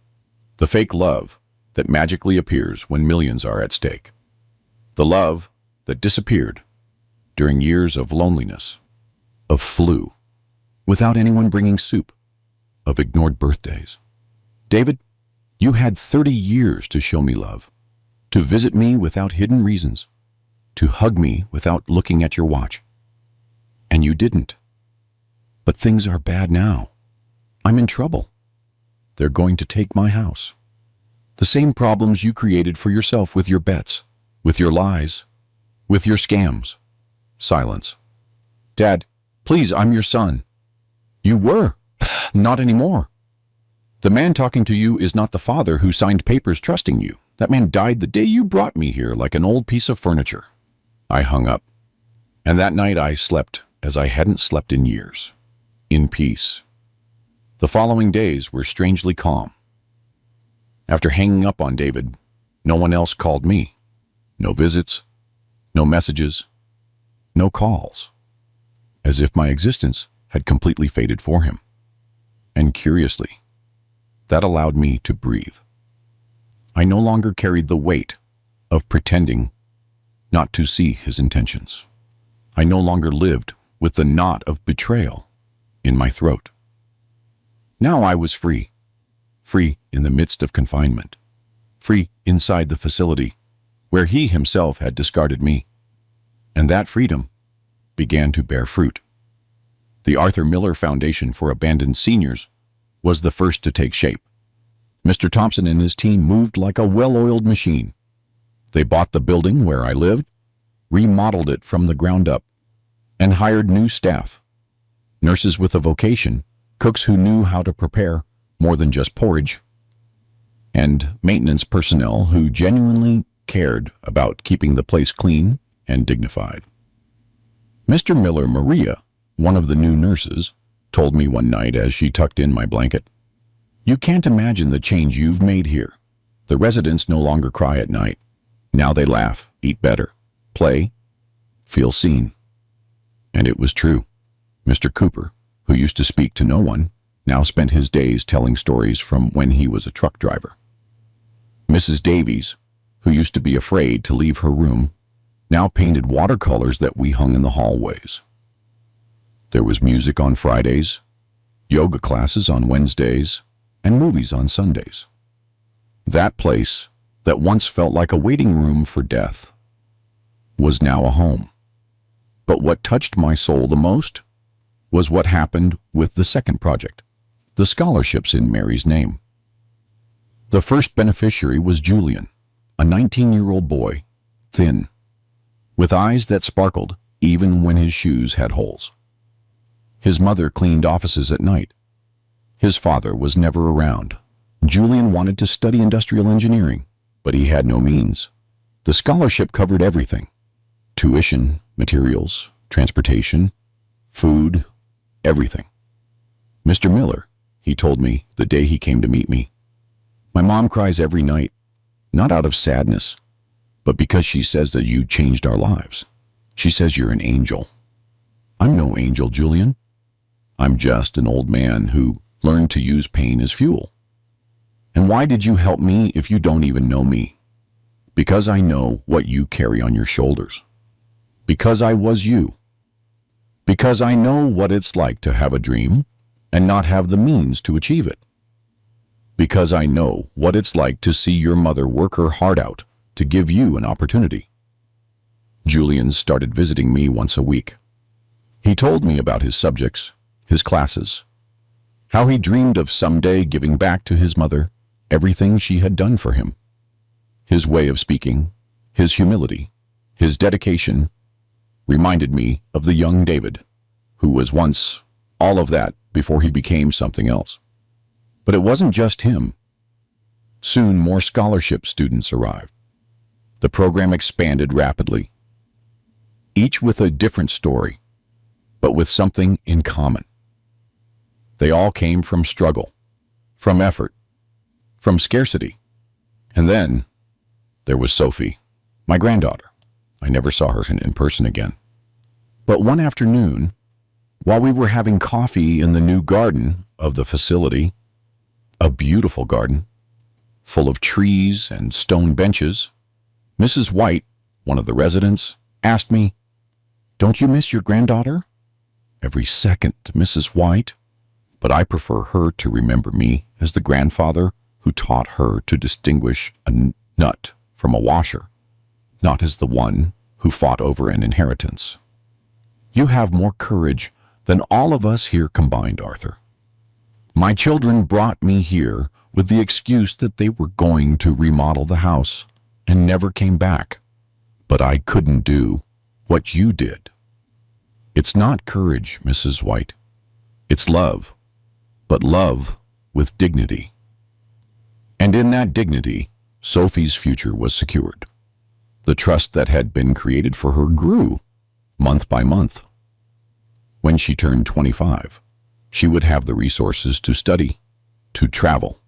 The fake love that magically appears when millions are at stake. The love that disappeared during years of loneliness, of flu, without anyone bringing soup, of ignored birthdays. "David, you had 30 years to show me love, to visit me without hidden reasons, to hug me without looking at your watch. And you didn't. But things are bad now. I'm in trouble. They're going to take my house. The same problems you created for yourself with your bets, with your lies, with your scams." Silence. "Dad, please, I'm your son." "You were. Not anymore. The man talking to you is not the father who signed papers trusting you. That man died the day you brought me here like an old piece of furniture." I hung up. And that night I slept as I hadn't slept in years. In peace. The following days were strangely calm. After hanging up on David, no one else called me. No visits, no messages, no calls. As if my existence had completely faded for him. And curiously, that allowed me to breathe. I no longer carried the weight of pretending not to see his intentions. I no longer lived with the knot of betrayal in my throat. Now I was free. Free in the midst of confinement. Free inside the facility where he himself had discarded me. And that freedom began to bear fruit. The Arthur Miller Foundation for Abandoned Seniors was the first to take shape. Mr. Thompson and his team moved like a well-oiled machine. They bought the building where I lived, remodeled it from the ground up, and hired new staff. Nurses with a vocation, cooks who knew how to prepare more than just porridge, and maintenance personnel who genuinely cared about keeping the place clean and dignified. Mr. Miller Maria, one of the new nurses, told me one night as she tucked in my blanket, "You can't imagine the change you've made here. The residents no longer cry at night. Now they laugh, eat better, play, feel seen." And it was true. Mr. Cooper, who used to speak to no one, now spent his days telling stories from when he was a truck driver. Mrs. Davies, who used to be afraid to leave her room, now painted watercolors that we hung in the hallways. There was music on Fridays, yoga classes on Wednesdays, and movies on Sundays. That place, that once felt like a waiting room for death, was now a home. But what touched my soul the most was what happened with the second project, the scholarships in Mary's name. The first beneficiary was Julian, a 19-year-old boy, thin, with eyes that sparkled even when his shoes had holes. His mother cleaned offices at night. His father was never around. Julian wanted to study industrial engineering, but he had no means. The scholarship covered everything: tuition, materials, transportation, food, everything. Mr. Miller, he told me the day he came to meet me, my mom cries every night, not out of sadness, but because she says that you changed our lives. She says you're an angel. I'm no angel, Julian. I'm just an old man who learned to use pain as fuel. And why did you help me if you don't even know me? Because I know what you carry on your shoulders. Because I was you. Because I know what it's like to have a dream and not have the means to achieve it. Because I know what it's like to see your mother work her heart out to give you an opportunity. Julian started visiting me once a week. He told me about his subjects, his classes, how he dreamed of someday giving back to his mother everything she had done for him. His way of speaking, his humility, his dedication reminded me of the young David, who was once all of that before he became something else. But it wasn't just him. Soon more scholarship students arrived. The program expanded rapidly, each with a different story, but with something in common. They all came from struggle, from effort, from scarcity. And then there was Sophie, my granddaughter. I never saw her in person again. But one afternoon, while we were having coffee in the new garden of the facility, a beautiful garden, full of trees and stone benches, Mrs. White, one of the residents, asked me, "Don't you miss your granddaughter?" "Every second, Mrs. White, but I prefer her to remember me as the grandfather who taught her to distinguish a nut from a washer, not as the one who fought over an inheritance." "You have more courage than all of us here combined, Arthur. My children brought me here with the excuse that they were going to remodel the house and never came back. But I couldn't do what you did. It's not courage, Mrs. White. It's love, but love with dignity." And in that dignity, Sophie's future was secured. The trust that had been created for her grew, month by month. When she turned 25, she would have the resources to study, to travel,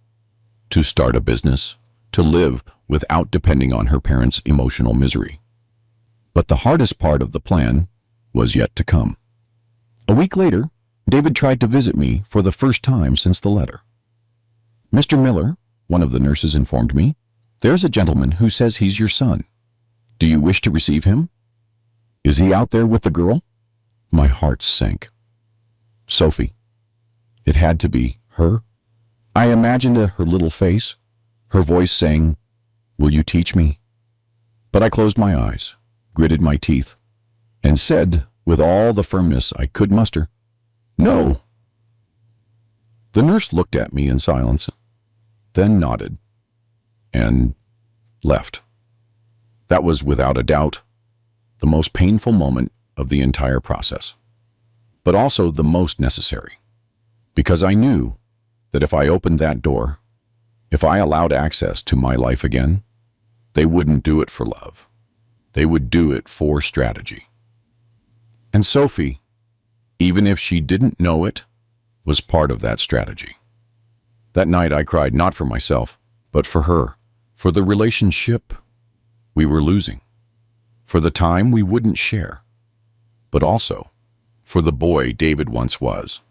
to start a business, to live without depending on her parents' emotional misery. But the hardest part of the plan was yet to come. A week later, David tried to visit me for the first time since the letter. "Mr. Miller," one of the nurses informed me, "there's a gentleman who says he's your son. Do you wish to receive him? Is he out there with the girl?" My heart sank. Sophie. It had to be her. I imagined her little face, her voice saying, "Will you teach me?" But I closed my eyes, gritted my teeth, and said with all the firmness I could muster, "No." The nurse looked at me in silence, then nodded, and left. That was without a doubt the most painful moment of the entire process, but also the most necessary, because I knew that if I opened that door, if I allowed access to my life again, they wouldn't do it for love. They would do it for strategy. And Sophie, even if she didn't know it, was part of that strategy. That night I cried not for myself, but for her, for the relationship we were losing, for the time we wouldn't share, but also for the boy David once was,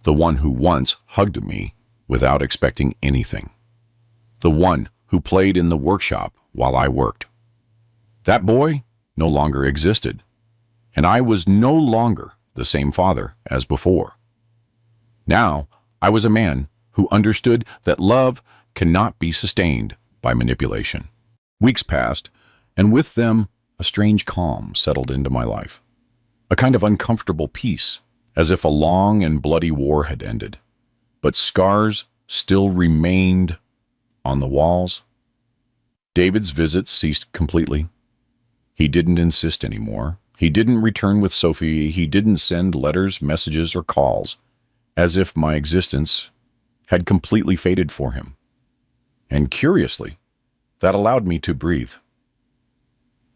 the one who once hugged me without expecting anything, the one who played in the workshop while I worked. That boy no longer existed, and I was no longer the same father as before. Now I was a man who understood that love cannot be sustained by manipulation. Weeks passed, and with them a strange calm settled into my life, a kind of uncomfortable peace, as if a long and bloody war had ended, but scars still remained on the walls. David's visits ceased completely. He didn't insist anymore. He didn't return with Sophie. He didn't send letters, messages, or calls, as if my existence had completely faded for him. And curiously, that allowed me to breathe.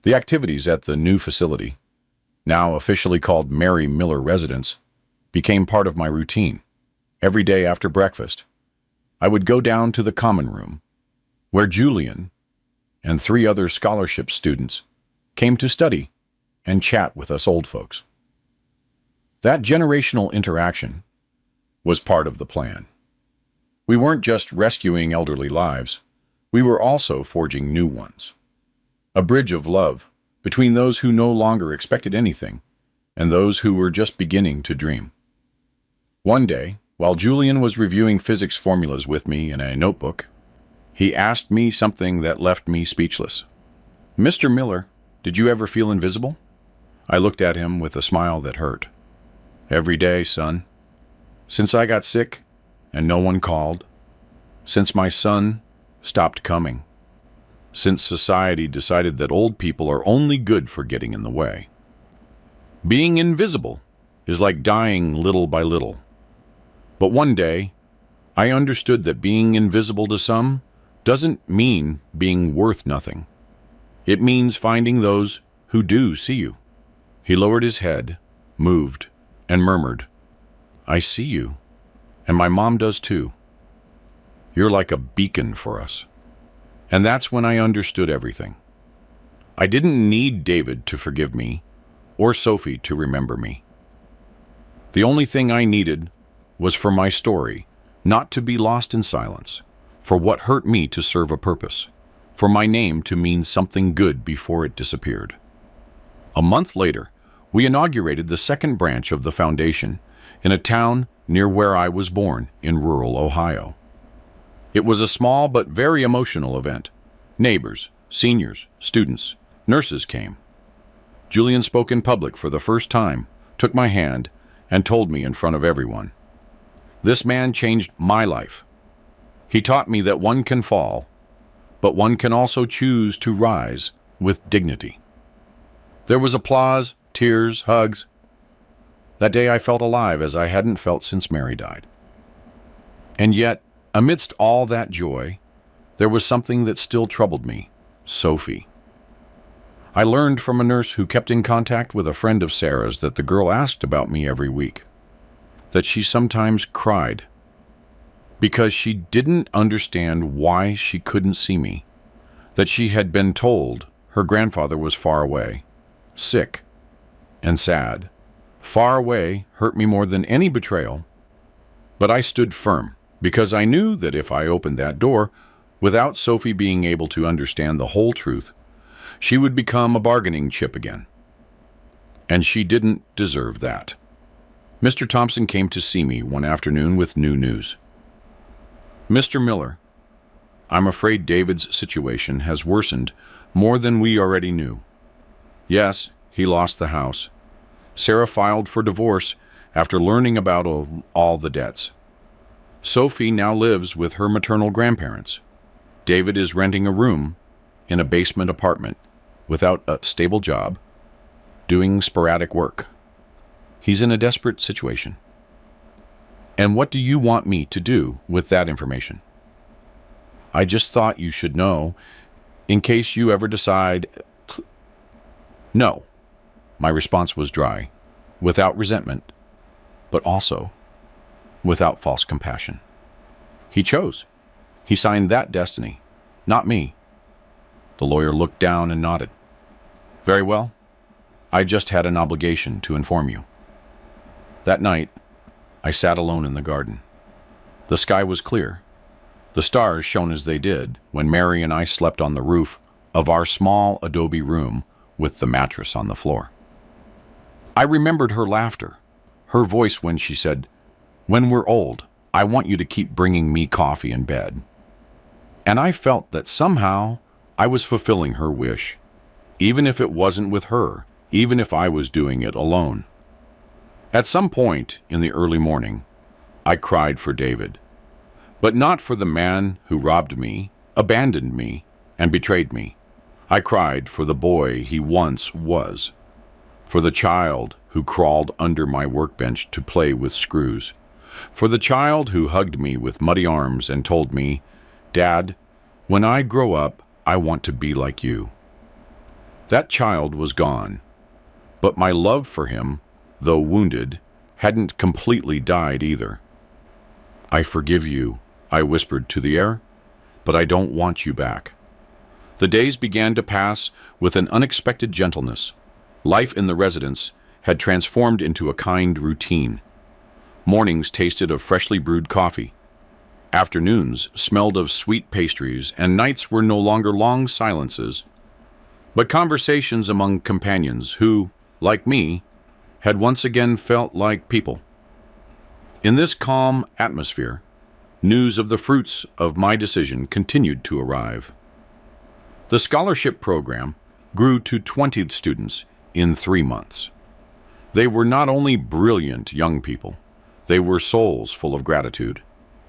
The activities at the new facility, now officially called Mary Miller Residence, became part of my routine. Every day after breakfast, I would go down to the common room, where Julian and 3 other scholarship students came to study and chat with us old folks. That generational interaction was part of the plan. We weren't just rescuing elderly lives, we were also forging new ones. A bridge of love between those who no longer expected anything and those who were just beginning to dream. One day, while Julian was reviewing physics formulas with me in a notebook, he asked me something that left me speechless. "Mr. Miller, did you ever feel invisible?" I looked at him with a smile that hurt. "Every day, son. Since I got sick and no one called. Since my son stopped coming. Since society decided that old people are only good for getting in the way. Being invisible is like dying little by little. But one day, I understood that being invisible to some doesn't mean being worth nothing. It means finding those who do see you." He lowered his head, moved, and murmured, "I see you, and my mom does too. You're like a beacon for us." And that's when I understood everything. I didn't need David to forgive me, or Sophie to remember me. The only thing I needed was for my story not to be lost in silence, for what hurt me to serve a purpose, for my name to mean something good before it disappeared. A month later, we inaugurated the second branch of the foundation in a town near where I was born, in rural Ohio. It was a small but very emotional event. Neighbors, seniors, students, nurses came. Julian spoke in public for the first time, took my hand, and told me in front of everyone. "This man changed my life. He taught me that one can fall, but one can also choose to rise with dignity." There was applause, tears, hugs. That day I felt alive as I hadn't felt since Mary died. And yet, amidst all that joy, there was something that still troubled me: Sophie. I learned from a nurse who kept in contact with a friend of Sarah's that the girl asked about me every week, that she sometimes cried because she didn't understand why she couldn't see me, that she had been told her grandfather was far away, sick, and sad. Far away hurt me more than any betrayal, but I stood firm because I knew that if I opened that door, without Sophie being able to understand the whole truth, she would become a bargaining chip again. And she didn't deserve that. Mr. Thompson came to see me one afternoon with new news. "Mr. Miller, I'm afraid David's situation has worsened more than we already knew. Yes, he lost the house. Sarah filed for divorce after learning about all the debts. Sophie now lives with her maternal grandparents. David is renting a room in a basement apartment without a stable job, doing sporadic work. He's in a desperate situation. And what do you want me to do with that information? I just thought you should know, in case you ever decide..." "No." My response was dry, without resentment, but also without false compassion. He chose. He signed that destiny, not me. The lawyer looked down and nodded. "Very well. I just had an obligation to inform you." That night, I sat alone in the garden. The sky was clear. The stars shone as they did when Mary and I slept on the roof of our small adobe room with the mattress on the floor. I remembered her laughter, her voice when she said, "When we're old, I want you to keep bringing me coffee in bed." And I felt that somehow I was fulfilling her wish, even if it wasn't with her, even if I was doing it alone. At some point in the early morning, I cried for David, but not for the man who robbed me, abandoned me, and betrayed me. I cried for the boy he once was, for the child who crawled under my workbench to play with screws, For the child who hugged me with muddy arms and told me, "Dad, when I grow up, I want to be like you." That child was gone, but my love for him, though wounded, hadn't completely died either. "I forgive you," I whispered to the air, "but I don't want you back." The days began to pass with an unexpected gentleness. Life in the residence had transformed into a kind routine. Mornings tasted of freshly brewed coffee. Afternoons smelled of sweet pastries, and nights were no longer long silences, but conversations among companions who, like me, had once again felt like people. In this calm atmosphere, news of the fruits of my decision continued to arrive. The scholarship program grew to 20 students in 3 months. They were not only brilliant young people, they were souls full of gratitude,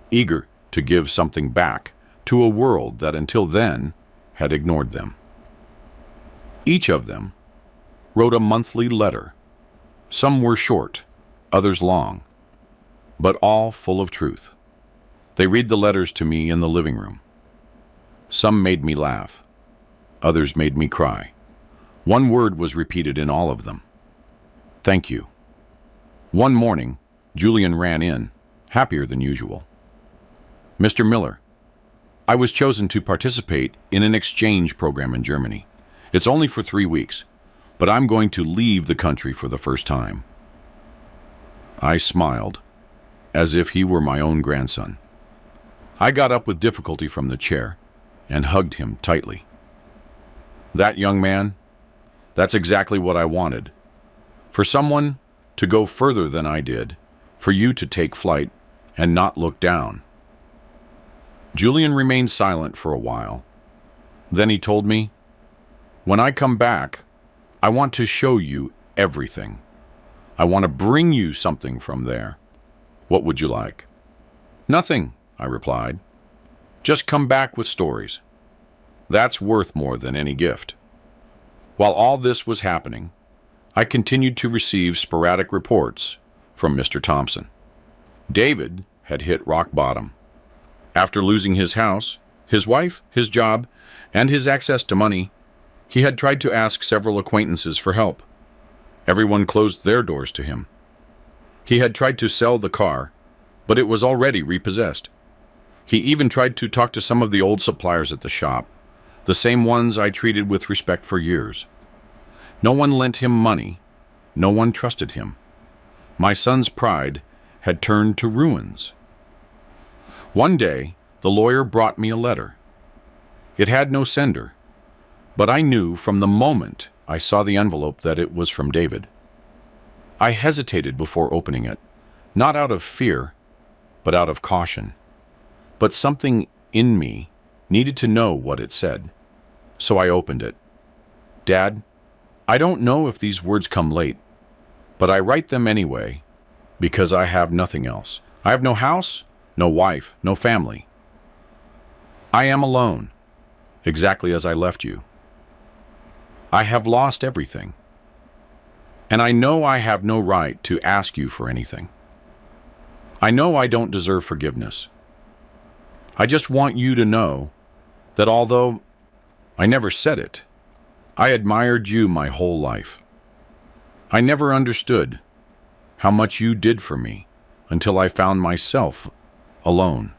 eager to give something back to a world that until then had ignored them. Each of them wrote a monthly letter. Some were short, others long, but all full of truth. They read the letters to me in the living room. Some made me laugh, others made me cry. One word was repeated in all of them: "Thank you." One morning, Julian ran in, happier than usual. "Mr. Miller, I was chosen to participate in an exchange program in Germany. It's only for 3 weeks, but I'm going to leave the country for the first time." I smiled, as if he were my own grandson. I got up with difficulty from the chair and hugged him tightly. "That young man, that's exactly what I wanted. For someone to go further than I did, for you to take flight and not look down." Julian remained silent for a while. Then he told me, "When I come back, I want to show you everything. I want to bring you something from there. What would you like?" "Nothing," I replied. "Just come back with stories. That's worth more than any gift." While all this was happening, I continued to receive sporadic reports from Mr. Thompson. David had hit rock bottom. After losing his house, his wife, his job, and his access to money, he had tried to ask several acquaintances for help. Everyone closed their doors to him. He had tried to sell the car, but it was already repossessed. He even tried to talk to some of the old suppliers at the shop, the same ones I treated with respect for years. No one lent him money. No one trusted him. My son's pride had turned to ruins. One day, the lawyer brought me a letter. It had no sender, but I knew from the moment I saw the envelope that it was from David. I hesitated before opening it, not out of fear, but out of caution. But something in me needed to know what it said, so I opened it. "Dad, I don't know if these words come late, but I write them anyway because I have nothing else. I have no house, no wife, no family. I am alone, exactly as I left you. I have lost everything, and I know I have no right to ask you for anything. I know I don't deserve forgiveness. I just want you to know that although I never said it, I admired you my whole life. I never understood how much you did for me until I found myself alone,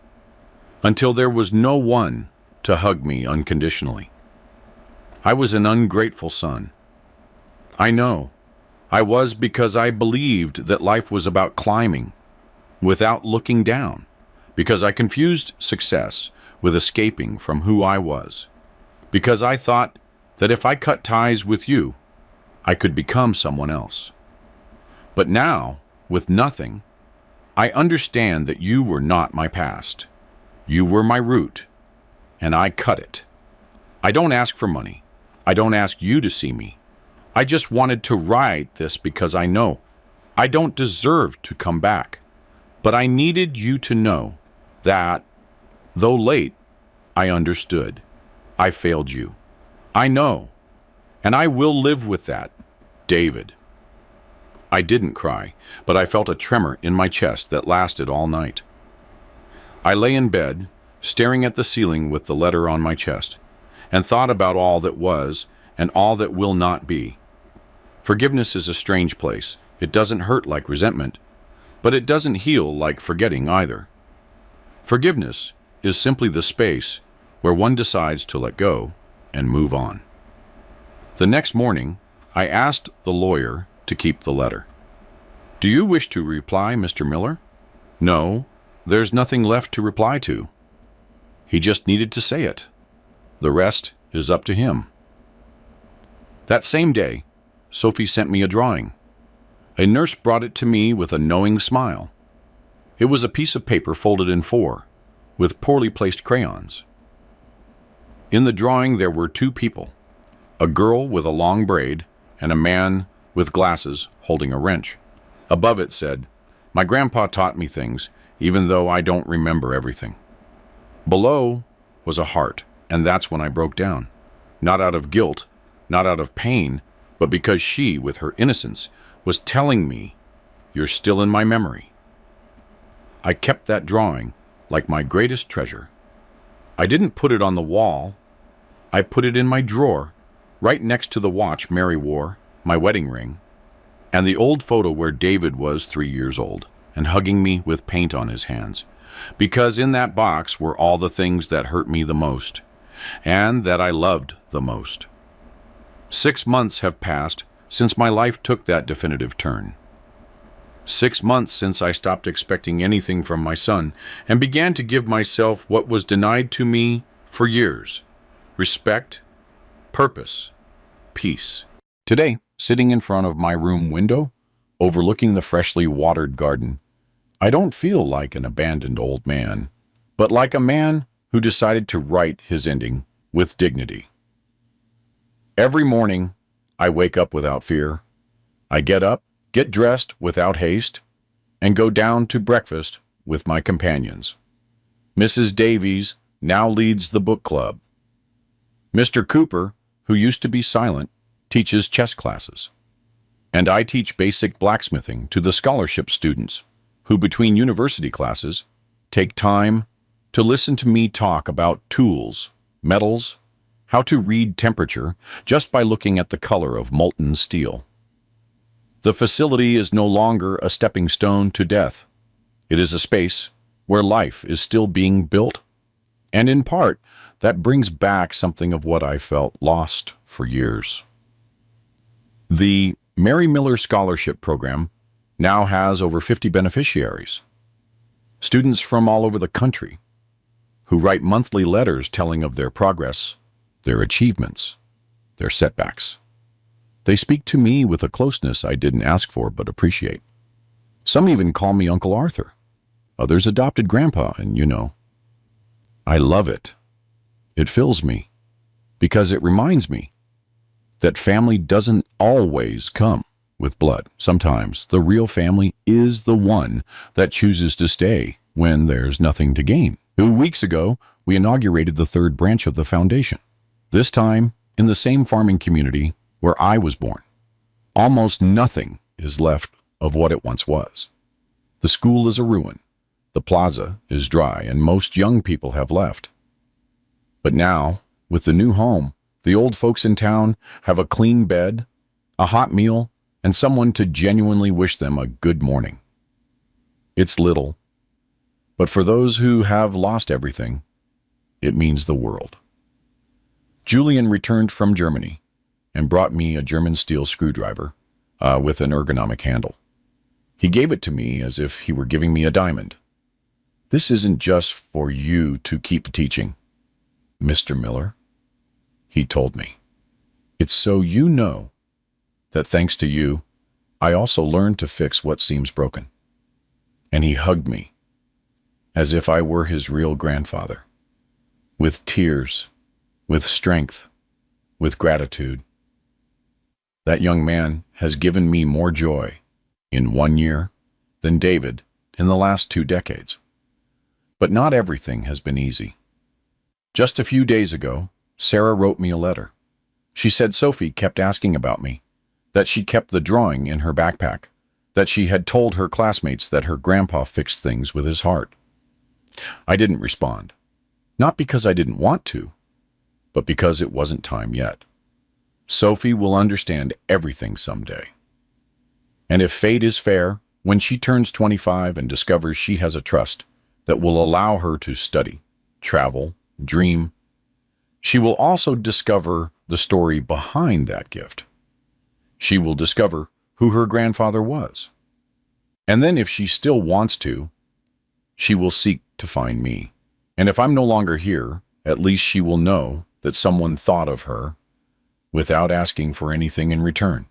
until there was no one to hug me unconditionally. I was an ungrateful son. I know I was because I believed that life was about climbing without looking down, because I confused success with escaping from who I was, because I thought that if I cut ties with you, I could become someone else. But now, with nothing, I understand that you were not my past. You were my root, and I cut it. I don't ask for money. I don't ask you to see me. I just wanted to write this because I know I don't deserve to come back. But I needed you to know that, though late, I understood. I failed you. I know, and I will live with that, David. I didn't cry, but I felt a tremor in my chest that lasted all night. I lay in bed, staring at the ceiling with the letter on my chest, and thought about all that was and all that will not be. Forgiveness is a strange place. It doesn't hurt like resentment, but it doesn't heal like forgetting either. Forgiveness is simply the space where one decides to let go and move on. The next morning, I asked the lawyer to keep the letter. "Do you wish to reply, Mr. Miller?" "No, there's nothing left to reply to. He just needed to say it. The rest is up to him." That same day, Sophie sent me a drawing. A nurse brought it to me with a knowing smile. It was a piece of paper folded in four, with poorly placed crayons. In the drawing there were two people, a girl with a long braid and a man with glasses holding a wrench. Above it said, "My grandpa taught me things, even though I don't remember everything." Below was a heart, and that's when I broke down. Not out of guilt, not out of pain, but because she, with her innocence, was telling me, "You're still in my memory." I kept that drawing like my greatest treasure. I didn't put it on the wall. I put it in my drawer, right next to the watch Mary wore, my wedding ring, and the old photo where David was 3 years old and hugging me with paint on his hands. Because in that box were all the things that hurt me the most, and that I loved the most. 6 months have passed since my life took that definitive turn. 6 months since I stopped expecting anything from my son and began to give myself what was denied to me for years: respect, purpose, peace. Today, sitting in front of my room window, overlooking the freshly watered garden, I don't feel like an abandoned old man, but like a man who decided to write his ending with dignity. Every morning, I wake up without fear. I get up, get dressed without haste, and go down to breakfast with my companions. Mrs. Davies now leads the book club. Mr. Cooper, who used to be silent, teaches chess classes. And I teach basic blacksmithing to the scholarship students, who between university classes take time to listen to me talk about tools, metals, how to read temperature just by looking at the color of molten steel. The facility is no longer a stepping stone to death. It is a space where life is still being built, and in part, that brings back something of what I felt lost for years. The Mary Miller Scholarship Program now has over 50 beneficiaries, students from all over the country who write monthly letters telling of their progress, their achievements, their setbacks. They speak to me with a closeness I didn't ask for but appreciate. Some even call me Uncle Arthur. Others adopted Grandpa, and I love it. It fills me because it reminds me that family doesn't always come with blood. Sometimes the real family is the one that chooses to stay when there's nothing to gain. 2 weeks ago, we inaugurated the third branch of the foundation, this time in the same farming community where I was born. Almost nothing is left of what it once was. The school is a ruin. The plaza is dry, and most young people have left. But now, with the new home, the old folks in town have a clean bed, a hot meal, and someone to genuinely wish them a good morning. It's little, but for those who have lost everything, it means the world. Julian returned from Germany and brought me a German steel screwdriver with an ergonomic handle. He gave it to me as if he were giving me a diamond. "This isn't just for you to keep teaching, Mr. Miller," he told me. "It's so you know that thanks to you, I also learned to fix what seems broken." And he hugged me as if I were his real grandfather, with tears, with strength, with gratitude. That young man has given me more joy in 1 year than David in the last 2 decades. But not everything has been easy. Just a few days ago, Sarah wrote me a letter. She said Sophie kept asking about me, that she kept the drawing in her backpack, that she had told her classmates that her grandpa fixed things with his heart. I didn't respond, not because I didn't want to, but because it wasn't time yet. Sophie will understand everything someday. And if fate is fair, when she turns 25 and discovers she has a trust that will allow her to study, travel, dream, she will also discover the story behind that gift. She will discover who her grandfather was. And then if she still wants to, she will seek to find me. And if I'm no longer here, at least she will know that someone thought of her without asking for anything in return.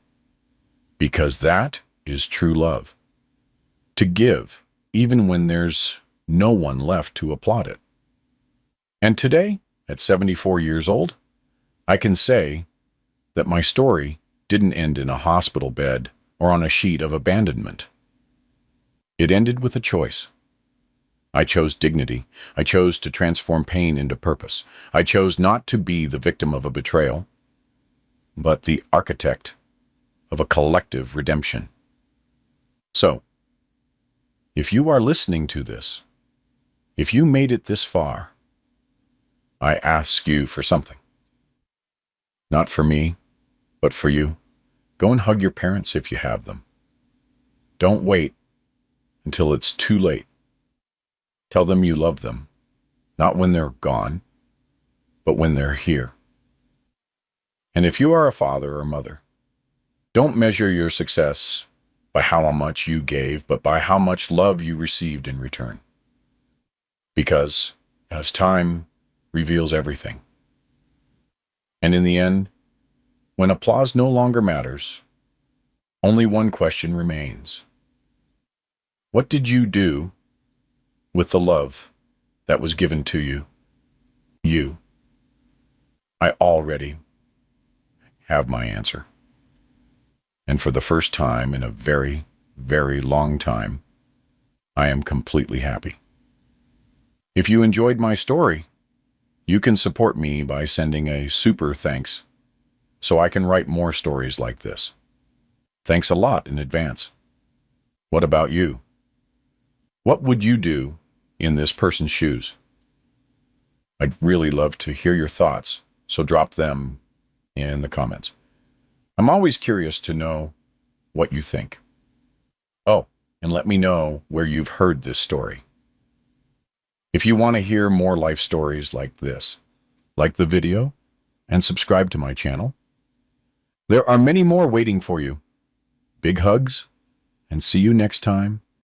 Because that is true love. To give, even when there's no one left to applaud it. And today, at 74 years old, I can say that my story didn't end in a hospital bed or on a sheet of abandonment. It ended with a choice. I chose dignity. I chose to transform pain into purpose. I chose not to be the victim of a betrayal, but the architect of a collective redemption. So, if you are listening to this, if you made it this far, I ask you for something. Not for me, but for you. Go and hug your parents if you have them. Don't wait until it's too late. Tell them you love them, not when they're gone, but when they're here. And if you are a father or mother, don't measure your success by how much you gave, but by how much love you received in return. Because as time reveals everything, and in the end, when applause no longer matters, only one question remains. What did you do with the love that was given to you? You. I already have my answer. And for the first time in a very, very long time, I am completely happy. If you enjoyed my story, you can support me by sending a super thanks so I can write more stories like this. Thanks a lot in advance. What about you? What would you do in this person's shoes? I'd really love to hear your thoughts, so drop them in the comments. I'm always curious to know what you think. Oh, and let me know where you've heard this story. If you want to hear more life stories like this, like the video and subscribe to my channel. There are many more waiting for you. Big hugs, and see you next time